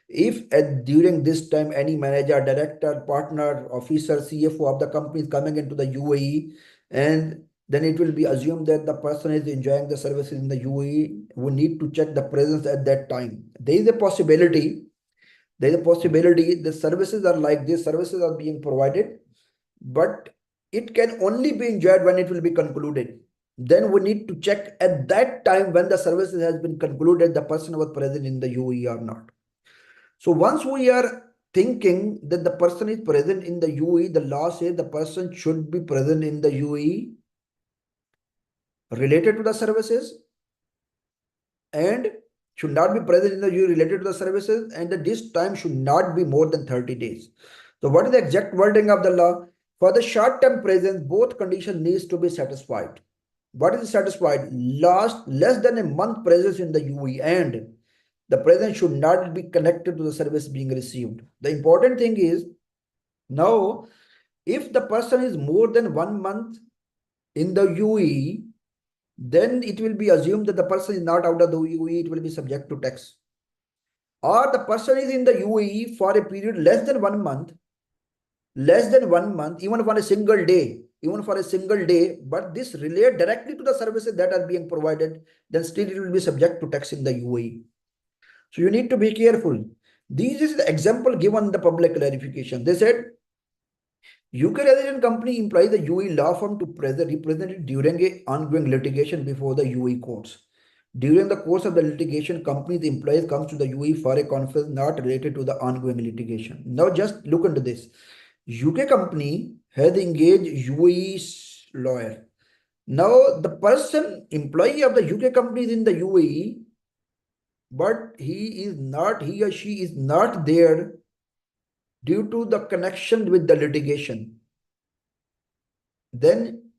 A: If during this time any manager, director, partner, officer, CFO of the company is coming into the UAE, and then it will be assumed that the person is enjoying the services in the UAE. We need to check the presence at that time. There is a possibility. There is a possibility the services are like this. Services are being provided, but it can only be enjoyed when it will be concluded. Then we need to check at that time when the services has been concluded, the person was present in the UAE or not. So once we are thinking that the person is present in the UAE, the law says the person should be present in the UAE related to the services and should not be present in the UAE related to the services, and that this time should not be more than 30 days. So what is the exact wording of the law? For the short-term presence, both conditions needs to be satisfied. What is satisfied? Less than a month presence in the UAE, and the presence should not be connected to the service being received. The important thing is, now, if the person is more than 1 month in the UAE, then it will be assumed that the person is not out of the UAE, it will be subject to tax. Or the person is in the UAE for a period less than 1 month, even for a single day, but this relate directly to the services that are being provided, then still it will be subject to tax in the UAE. So you need to be careful. This is the example given in the public clarification. They said UK resident company employs the UAE law firm to represent it during a ongoing litigation before the UAE courts. During the course of the litigation, company's employees comes to the UAE for a conference not related to the ongoing litigation. Now just look into this. UK company has engaged UAE's lawyer. Now the person, employee of the UK company is in the UAE, but he or she is not there due to the connection with the litigation. Then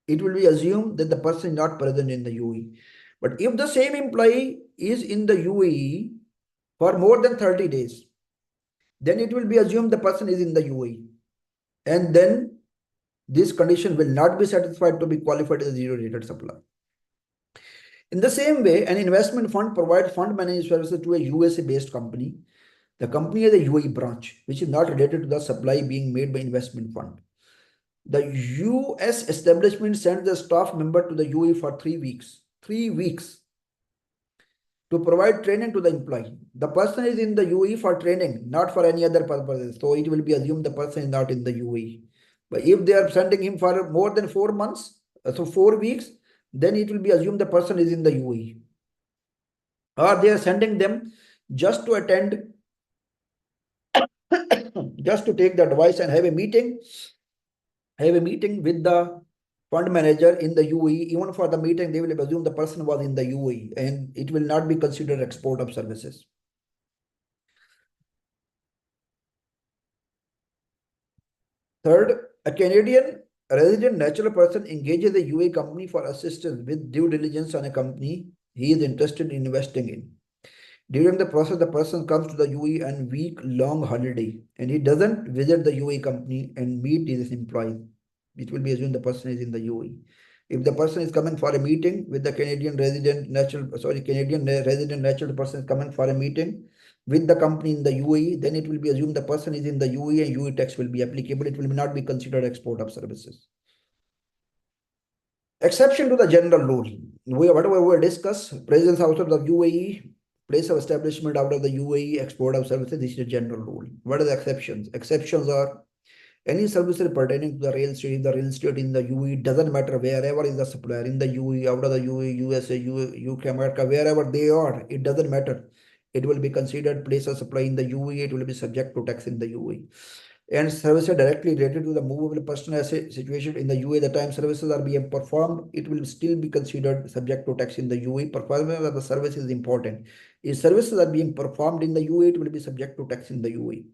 A: it will be assumed that the person is not present in the UAE. But if the same employee is in the UAE for more than 30 days, then it will be assumed the person is in the UAE. And then this condition will not be satisfied to be qualified as a zero-rated supplier. In the same way, an investment fund provides fund management services to a USA-based company. The company has a UAE branch, which is not related to the supply being made by investment fund. The US establishment sends the staff member to the UAE for 3 weeks. 3 weeks. to provide training to the employee. The person is in the UAE for training, not for any other purposes. So it will be assumed the person is not in the UAE. But if they are sending him for more than 4 months, so 4 weeks, then it will be assumed the person is in the UAE. Or they are sending them just to attend, just to take the advice and have a meeting with the fund manager in the UAE. Even for the meeting, they will assume the person was in the UAE and it will not be considered export of services. Third, a Canadian resident natural person engages a UAE company for assistance with due diligence on a company he is interested in investing in. During the process, the person comes to the UAE on week-long holiday and he doesn't visit the UAE company and meet his employee. It will be assumed the person is in the UAE. If the person is coming for a meeting with the Canadian resident natural person is coming for a meeting with the company in the UAE, then it will be assumed the person is in the UAE and UAE tax will be applicable. It will not be considered export of services. Exception to the general rule. Whatever we discuss, presence outside of UAE, place of establishment out of the UAE, export of services, this is a general rule. What are the exceptions? Exceptions are any services pertaining to the real estate, in the UAE, doesn't matter wherever is the supplier, in the UAE, out of the UAE, USA, UK, America, wherever they are, it doesn't matter. It will be considered place of supply in the UAE, it will be subject to tax in the UAE. And services directly related to the movable personal asset situation in the UAE, the time services are being performed, it will still be considered subject to tax in the UAE. Performance of the service is important. If services are being performed in the UAE, it will be subject to tax in the UAE.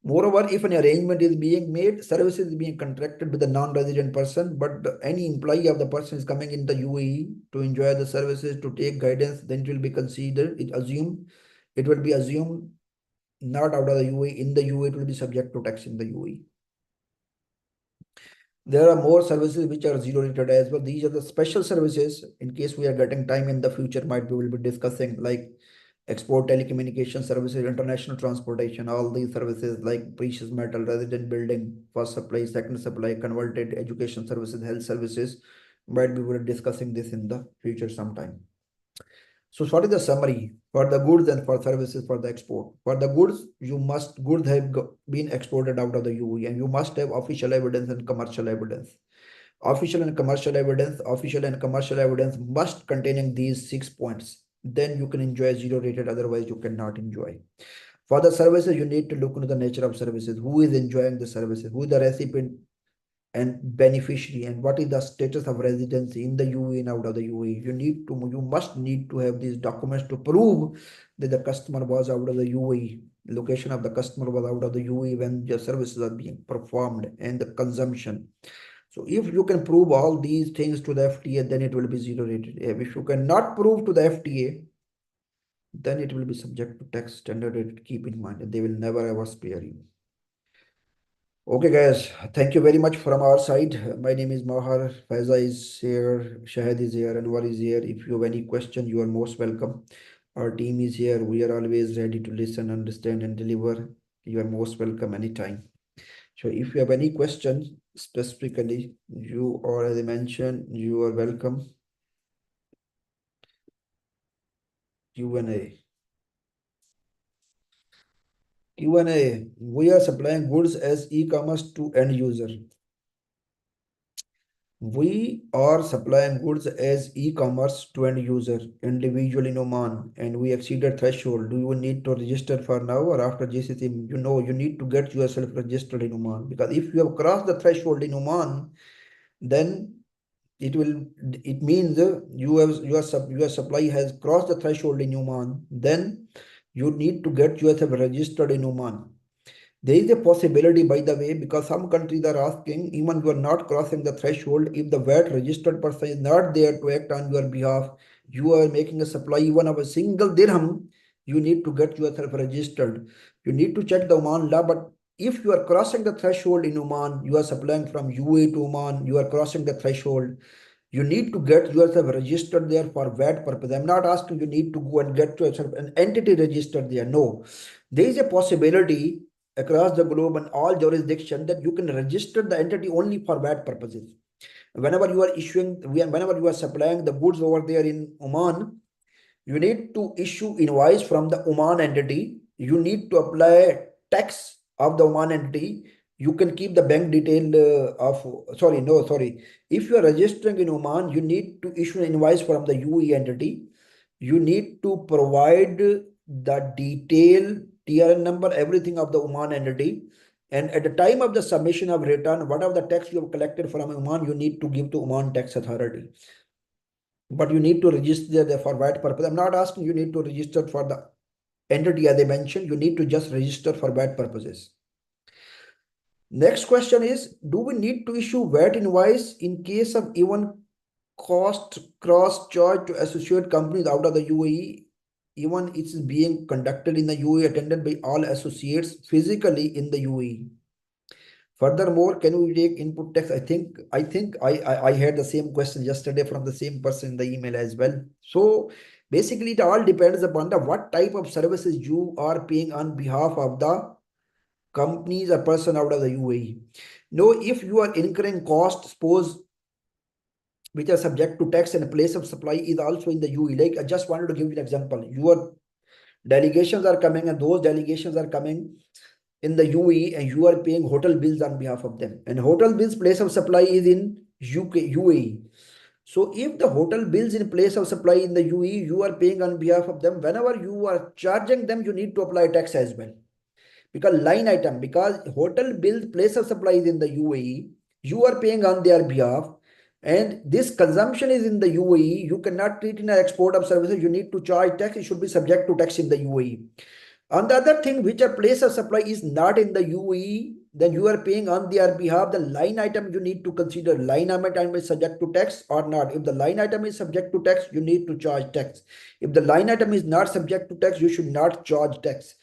A: Moreover, if an arrangement is being made, services is being contracted with a non-resident person, but any employee of the person is coming in the UAE to enjoy the services, to take guidance, then it will be considered, it will be assumed not out of the UAE, in the UAE, it will be subject to tax in the UAE. There are more services which are zero rated as well. These are the special services. In case we are getting time in the future, might we will be discussing like export telecommunication services, international transportation, all these services like precious metal, resident building, first supply, second supply, converted education services, health services. Might we will be discussing this in the future sometime. So what is the summary for the goods and for services for the export? For the goods, goods have been exported out of the UAE and you must have official evidence and commercial evidence. Official and commercial evidence must containing these 6 points. Then you can enjoy zero rated, otherwise you cannot enjoy. For the services, you need to look into the nature of services. Who is enjoying the services? Who is the recipient and beneficiary, and what is the status of residency in the UAE and out of the UAE. You must need to have these documents to prove that the customer was out of the UAE. Location of the customer was out of the UAE when the services are being performed and the consumption. So if you can prove all these things to the FTA, then it will be zero rated. If you cannot prove to the FTA, then it will be subject to tax standard rate. Keep in mind, they will never ever spare you. Okay, guys, thank you very much from our side. My name is Mahar. Faiza is here, Shahid is here, Anwar is here. If you have any question, you are most welcome. Our team is here. We are always ready to listen, understand, and deliver. You are most welcome anytime. So if you have any questions specifically, you or as I mentioned, you are welcome. Q&A. Q&A. We are supplying goods as e-commerce to end user. We are supplying goods as e-commerce to end user, individual in Oman, and we exceeded threshold. Do you need to register for now or after GCC? You need to get yourself registered in Oman, because if you have crossed the threshold in Oman, then it means your supply has crossed the threshold in Oman. Then you need to get yourself registered in Oman. There is a possibility, by the way, because some countries are asking, even you are not crossing the threshold, if the VAT registered person is not there to act on your behalf, you are making a supply even of a single dirham, you need to get yourself registered. You need to check the Oman law, but if you are crossing the threshold in Oman, you are supplying from UAE to Oman, you are crossing the threshold, you need to get yourself registered there for VAT purpose. I'm not asking you need to go and get yourself an entity registered there. No, there is a possibility across the globe and all jurisdictions that you can register the entity only for VAT purposes. Whenever you are supplying the goods over there in Oman, You need to issue invoice from the Oman entity. You need to apply tax of the Oman entity. You can keep the bank detail sorry. If you are registering in Oman, you need to issue an invoice from the UAE entity. You need to provide the detail, TRN number, everything of the Oman entity. And at the time of the submission of return, whatever the tax you have collected from Oman, you need to give to Oman tax authority. But you need to register there for VAT purpose. I'm not asking you need to register for the entity as I mentioned. You need to just register for VAT purposes. Next question is, do we need to issue VAT invoice in case of even cost cross charge to associate companies out of the UAE? Even it is being conducted in the UAE, attended by all associates physically in the UAE. Furthermore, can we take input tax? I had the same question yesterday from the same person in the email as well. So basically, it all depends upon the what type of services you are paying on behalf of the companies or person out of the UAE. Now, if you are incurring costs, suppose which are subject to tax and place of supply is also in the UAE. Like I just wanted to give you an example. Your delegations are coming, and those delegations are coming in the UAE, and you are paying hotel bills on behalf of them. And hotel bills place of supply is in UAE. So if the hotel bills in place of supply in the UAE, you are paying on behalf of them. Whenever you are charging them, you need to apply tax as well. Because line item, because hotel bills place of supply is in the UAE, you are paying on their behalf. And this consumption is in the UAE. You cannot treat in an export of services. You need to charge tax. It should be subject to tax in the UAE. On the other thing, which a place of supply is not in the UAE, then you are paying on their behalf. The line item you need to consider, line item is subject to tax or not. If the line item is subject to tax, you need to charge tax. If the line item is not subject to tax, you should not charge tax.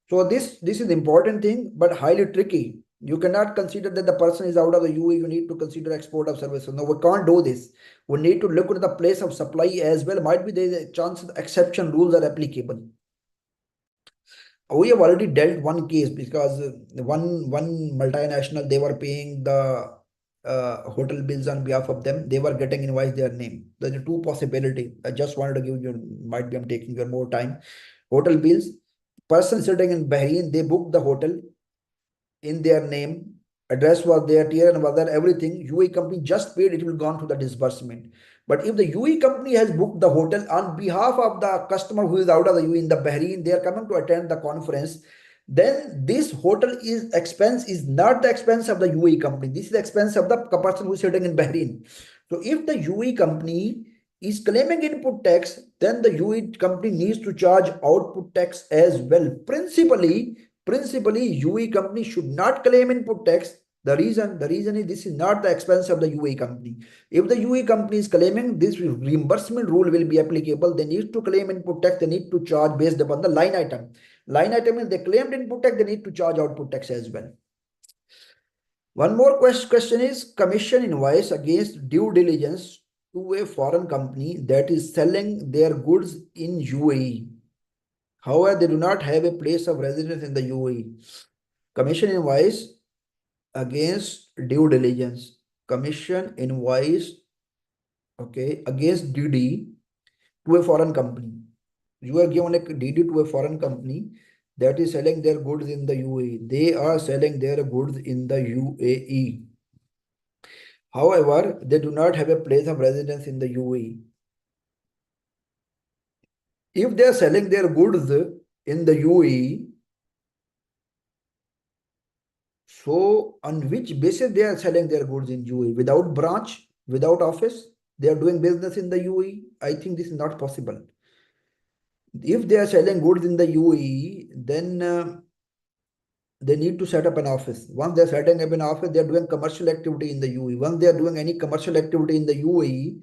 A: So this is important thing, but highly tricky. You cannot consider that the person is out of the UAE. You need to consider export of services. No, we can't do this. We need to look at the place of supply as well. Might be there is a chance the exception rules are applicable. We have already dealt one case because one multinational, they were paying the hotel bills on behalf of them. They were getting invoice their name. There's two possibility. I just wanted to give you, might be I'm taking your more time. Hotel bills, person sitting in Bahrain, they booked the hotel in their name, address was there, tier and was there, everything. UAE company just paid, it will gone to the disbursement. But if the UAE company has booked the hotel on behalf of the customer who is out of the UAE in the Bahrain, they are coming to attend the conference, then this hotel is expense is not the expense of the UAE company. This is the expense of the person who is sitting in Bahrain. So if the UAE company is claiming input tax, then the UAE company needs to charge output tax as well. Principally, UAE company should not claim input tax. The reason is this is not the expense of the UAE company. If the UAE company is claiming, this reimbursement rule will be applicable. They need to claim input tax. They need to charge based upon the line item. Line item is they claimed input tax. They need to charge output tax as well. One more question is commission invoice against due diligence to a foreign company that is selling their goods in UAE. However, they do not have a place of residence in the UAE. Commission invoice against due diligence. Commission invoice, okay, against DD to a foreign company. You are given a DD to a foreign company that is selling their goods in the UAE. They are selling their goods in the UAE. However, they do not have a place of residence in the UAE. If they are selling their goods in the UAE, so on which basis they are selling their goods in UAE? Without branch, without office, they are doing business in the UAE? I think this is not possible. If they are selling goods in the UAE, then they need to set up an office. Once they're setting up an office, they're doing commercial activity in the UAE. Once they're doing any commercial activity in the UAE,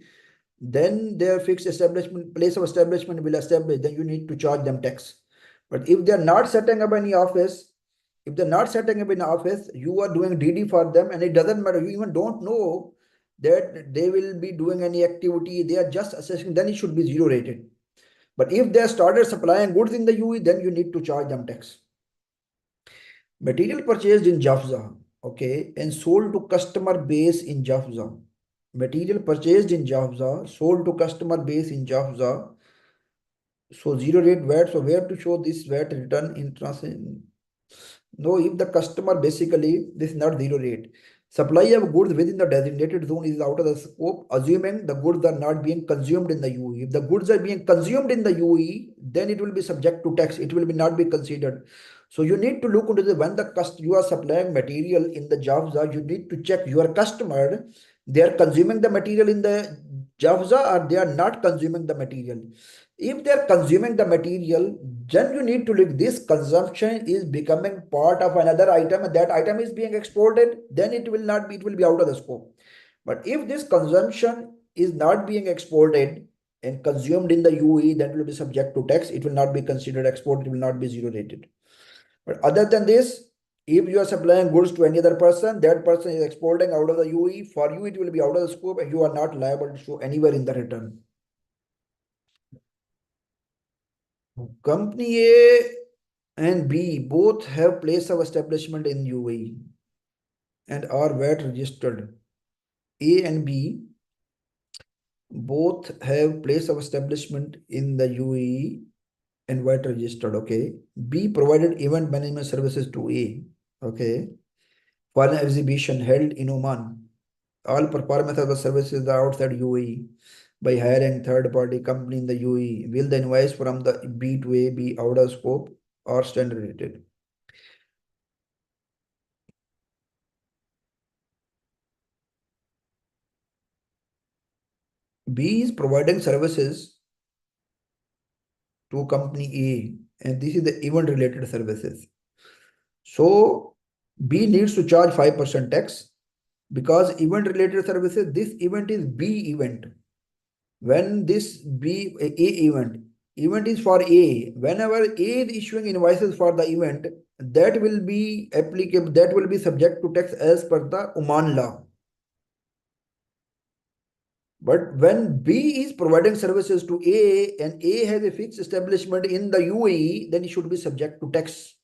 A: then their fixed establishment, place of establishment will establish, then you need to charge them tax. But if they're not setting up any office, if they're not setting up an office, you are doing DD for them, and it doesn't matter. You even don't know that they will be doing any activity. They are just assessing, then it should be zero rated. But if they started supplying goods in the UAE, then you need to charge them tax. Material purchased in Jafza, okay, and sold to customer base in Jafza. Material purchased in Jafza, sold to customer base in Jafza. So zero rate VAT. So where to show this VAT return in no, if the customer basically this is not zero rate. Supply of goods within the designated zone is out of the scope, assuming the goods are not being consumed in the UAE. If the goods are being consumed in the UAE, then it will be subject to tax. It will be not be considered. So you need to look into the when the you are supplying material in the Jafza, you need to check your customer. They are consuming the material in the Jafza or they are not consuming the material. If they are consuming the material, then you need to look this consumption is becoming part of another item and that item is being exported, then it will not be, it will be out of the scope. But if this consumption is not being exported and consumed in the UAE, then it will be subject to tax. It will not be considered export, it will not be zero rated. But other than this, if you are supplying goods to any other person, that person is exporting out of the UAE, for you it will be out of the scope and you are not liable to show anywhere in the return. Company A and B both have place of establishment in UAE and are VAT registered. A and B both have place of establishment in the UAE and VAT registered. Okay. B provided event management services to A. Okay. For an exhibition held in Oman. All performance of the services are outside UAE by hiring third party company in the UAE. Will the invoice from the B to A be out of scope or standard rated? B is providing services to company A, and this is the event related services. So B needs to charge 5% tax because event related services, this event is B event. When this event is for A, whenever A is issuing invoices for the event, that will be applicable, that will be subject to tax as per the Oman law. But when B is providing services to A and A has a fixed establishment in the UAE, then it should be subject to tax.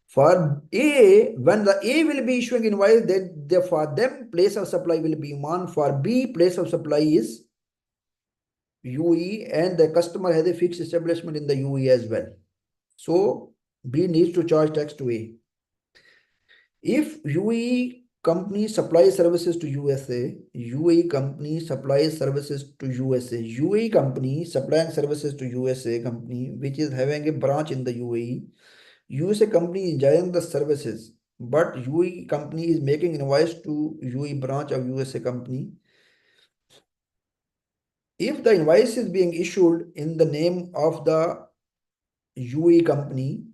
A: For A, when the A will be issuing invoice, then for them place of supply will be Oman. For B, place of supply is UAE and the customer has a fixed establishment in the UAE as well. So B needs to charge tax to A. If UAE company supplies services to USA, UAE company supplies services to USA. UAE company supplying services to USA company, which is having a branch in the UAE. USA company is enjoying the services, but UAE company is making invoice to UAE branch of USA company. If the invoice is being issued in the name of the UAE company,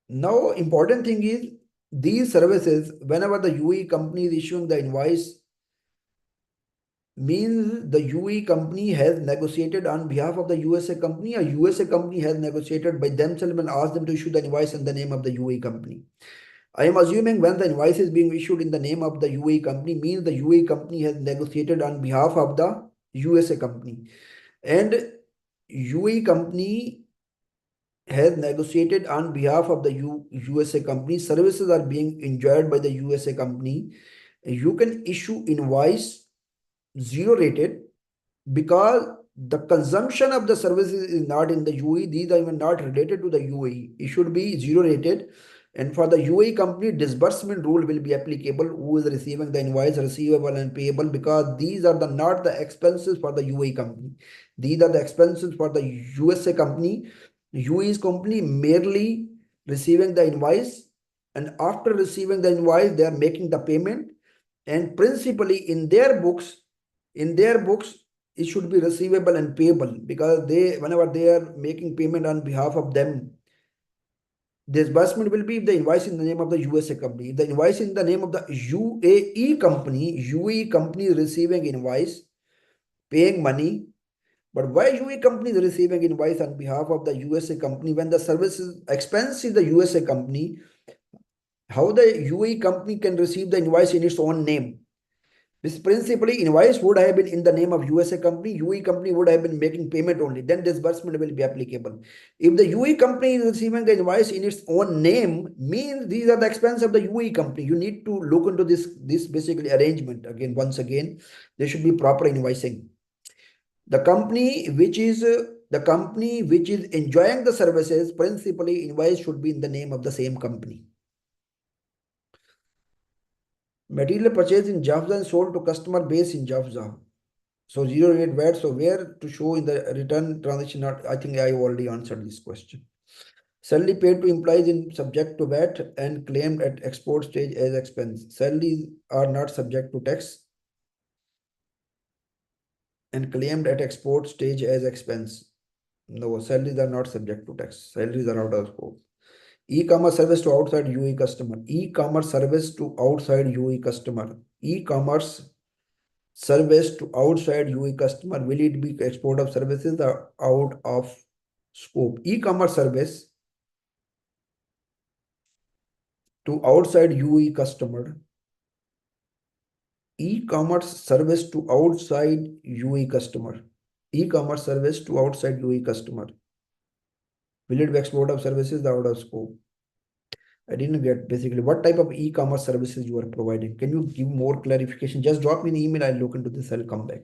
A: now important thing is these services, whenever the UAE company is issuing the invoice, means the UAE company has negotiated on behalf of the USA company, or USA company has negotiated by themselves and asked them to issue the invoice in the name of the UAE company. I am assuming when the invoice is being issued in the name of the UAE company, means the UAE company has negotiated on behalf of the USA company. And UAE company has negotiated on behalf of the USA company. Services are being enjoyed by the USA company. You can issue invoice zero rated because the consumption of the services is not in the UAE. These are even not related to the UAE. It should be zero rated. And for the UAE company, disbursement rule will be applicable. Who is receiving the invoice, receivable and payable, because these are the not the expenses for the UAE company. These are the expenses for the USA company. UAE's company merely receiving the invoice, and after receiving the invoice, they are making the payment. And principally in their books, it should be receivable and payable because they, whenever they are making payment on behalf of them, disbursement will be the invoice in the name of the USA company. The invoice in the name of the UAE company is receiving invoice, paying money. But why UAE company is receiving invoice on behalf of the USA company when the services expense is the USA company? How the UAE company can receive the invoice in its own name? This principally invoice would have been in the name of USA company. UAE company would have been making payment only. Then disbursement will be applicable. If the UAE company is receiving the invoice in its own name, means these are the expense of the UAE company. You need to look into this basically arrangement again. Once again, there should be proper invoicing. The company which is enjoying the services, principally invoice should be in the name of the same company. Material purchased in Jafza and sold to customer base in Jafza. So zero rate VAT. So where to show in the return transaction? Not, I think I already answered this question. Salary paid to employees in subject to VAT and claimed at export stage as expense. Salaries are not subject to tax and claimed at export stage as expense. No, salaries are not subject to tax. Salaries are out of scope. E-commerce service to outside UAE customer. E-commerce service to outside UAE customer. E-commerce service to outside UAE customer. Will it be export of services or out of scope? E-commerce service to outside UAE customer. E-commerce service to outside UAE customer. E-commerce service to outside UAE customer. Will it be export of services or out of scope? I didn't get basically what type of e-commerce services you are providing. Can you give more clarification? Just drop me an email. I'll look into this. I'll come back.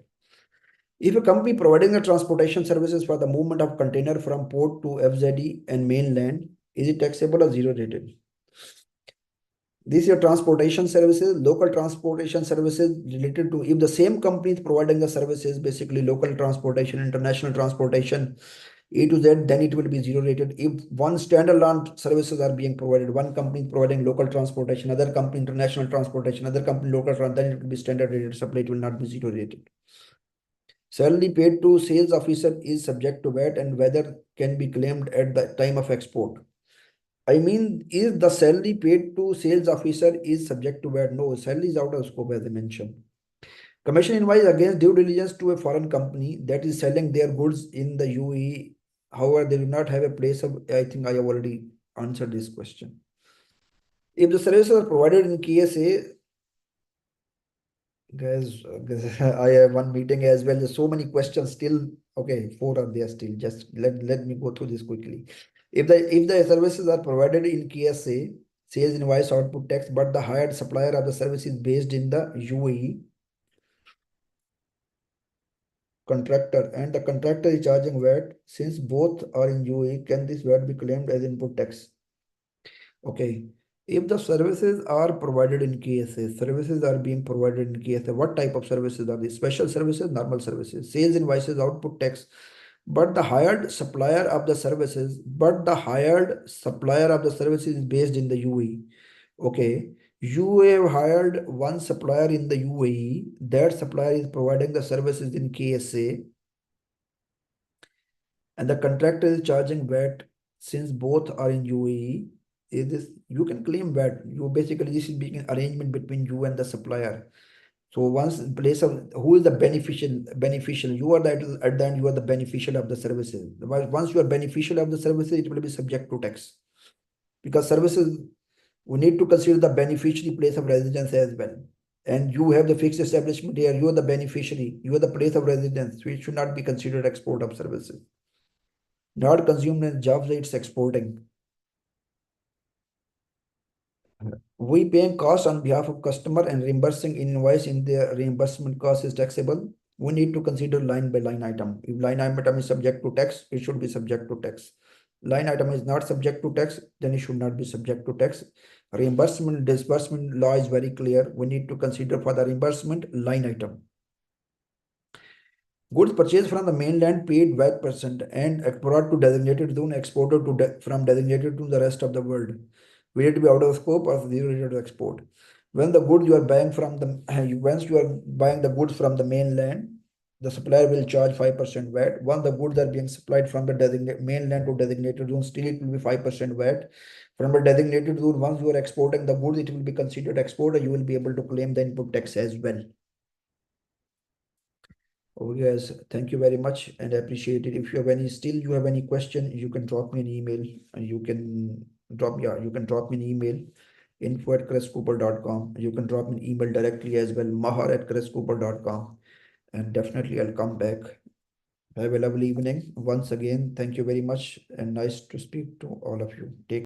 A: If a company providing the transportation services for the movement of container from port to FZE and mainland, is it taxable or zero rated? These are transportation services, local transportation services related to if the same company is providing the services, basically local transportation, international transportation, A to Z, then it will be zero rated. If one standalone services are being provided, one company is providing local transportation, other company international transportation, other company local transportation, then it will be standard rated supply, it will not be zero rated. Salary paid to sales officer is subject to VAT and whether can be claimed at the time of export. I mean, is the salary paid to sales officer is subject to VAT? No, salary is out of scope as I mentioned. Commission invoice against due diligence to a foreign company that is selling their goods in the UAE. However, they do not have a place of, I think I have already answered this question. If the services are provided in KSA, guys, I have one meeting as well. There's so many questions still. Okay, four are there still. Just let me go through this quickly. If the services are provided in KSA, sales invoice output tax, but the hired supplier of the service is based in the UAE, contractor, and the contractor is charging VAT, since both are in UAE, can this VAT be claimed as input tax? Okay. If the services are provided in KSA, services are being provided in KSA, what type of services are these? Special services, normal services, sales invoices, output tax, but the hired supplier of the services is based in the UAE. Okay. You have hired one supplier in the UAE, that supplier is providing the services in KSA, and the contractor is charging VAT, since both are in UAE. Is this you can claim VAT? You basically this is being an arrangement between you and the supplier. So once in place of who is the beneficial, you are the at the end you are the beneficial of the services. Once you are beneficial of the services, it will be subject to tax because services we need to consider the beneficiary place of residence as well. And you have the fixed establishment here. You are the beneficiary. You are the place of residence. So it should not be considered export of services. Not consumed in jobs, it's exporting. We paying cost on behalf of customer and reimbursing invoice in the reimbursement cost is taxable. We need to consider line by line item. If line item is subject to tax, it should be subject to tax. Line item is not subject to tax, then it should not be subject to tax. Reimbursement disbursement law is very clear. We need to consider for the reimbursement line item. Goods purchased from the mainland paid VAT percent and brought to designated zone exported from designated to the rest of the world. Will it be out of scope or zero rated export? When the goods you are buying from the once you are buying the goods from the mainland, the supplier will charge 5% VAT. Once the goods are being supplied from the mainland to designated zone, still it will be 5% VAT. From the designated zone, once you are exporting the goods, it will be considered export and you will be able to claim the input tax as well. Oh yes, thank you very much and I appreciate it. If you have you have any question, you can drop me an email and you can drop me an email info@crestcooper.com. You can drop me an email directly as well, mahar@crestcooper.com, and definitely I'll come back. Have a lovely evening. Once again, thank you very much and nice to speak to all of you. Take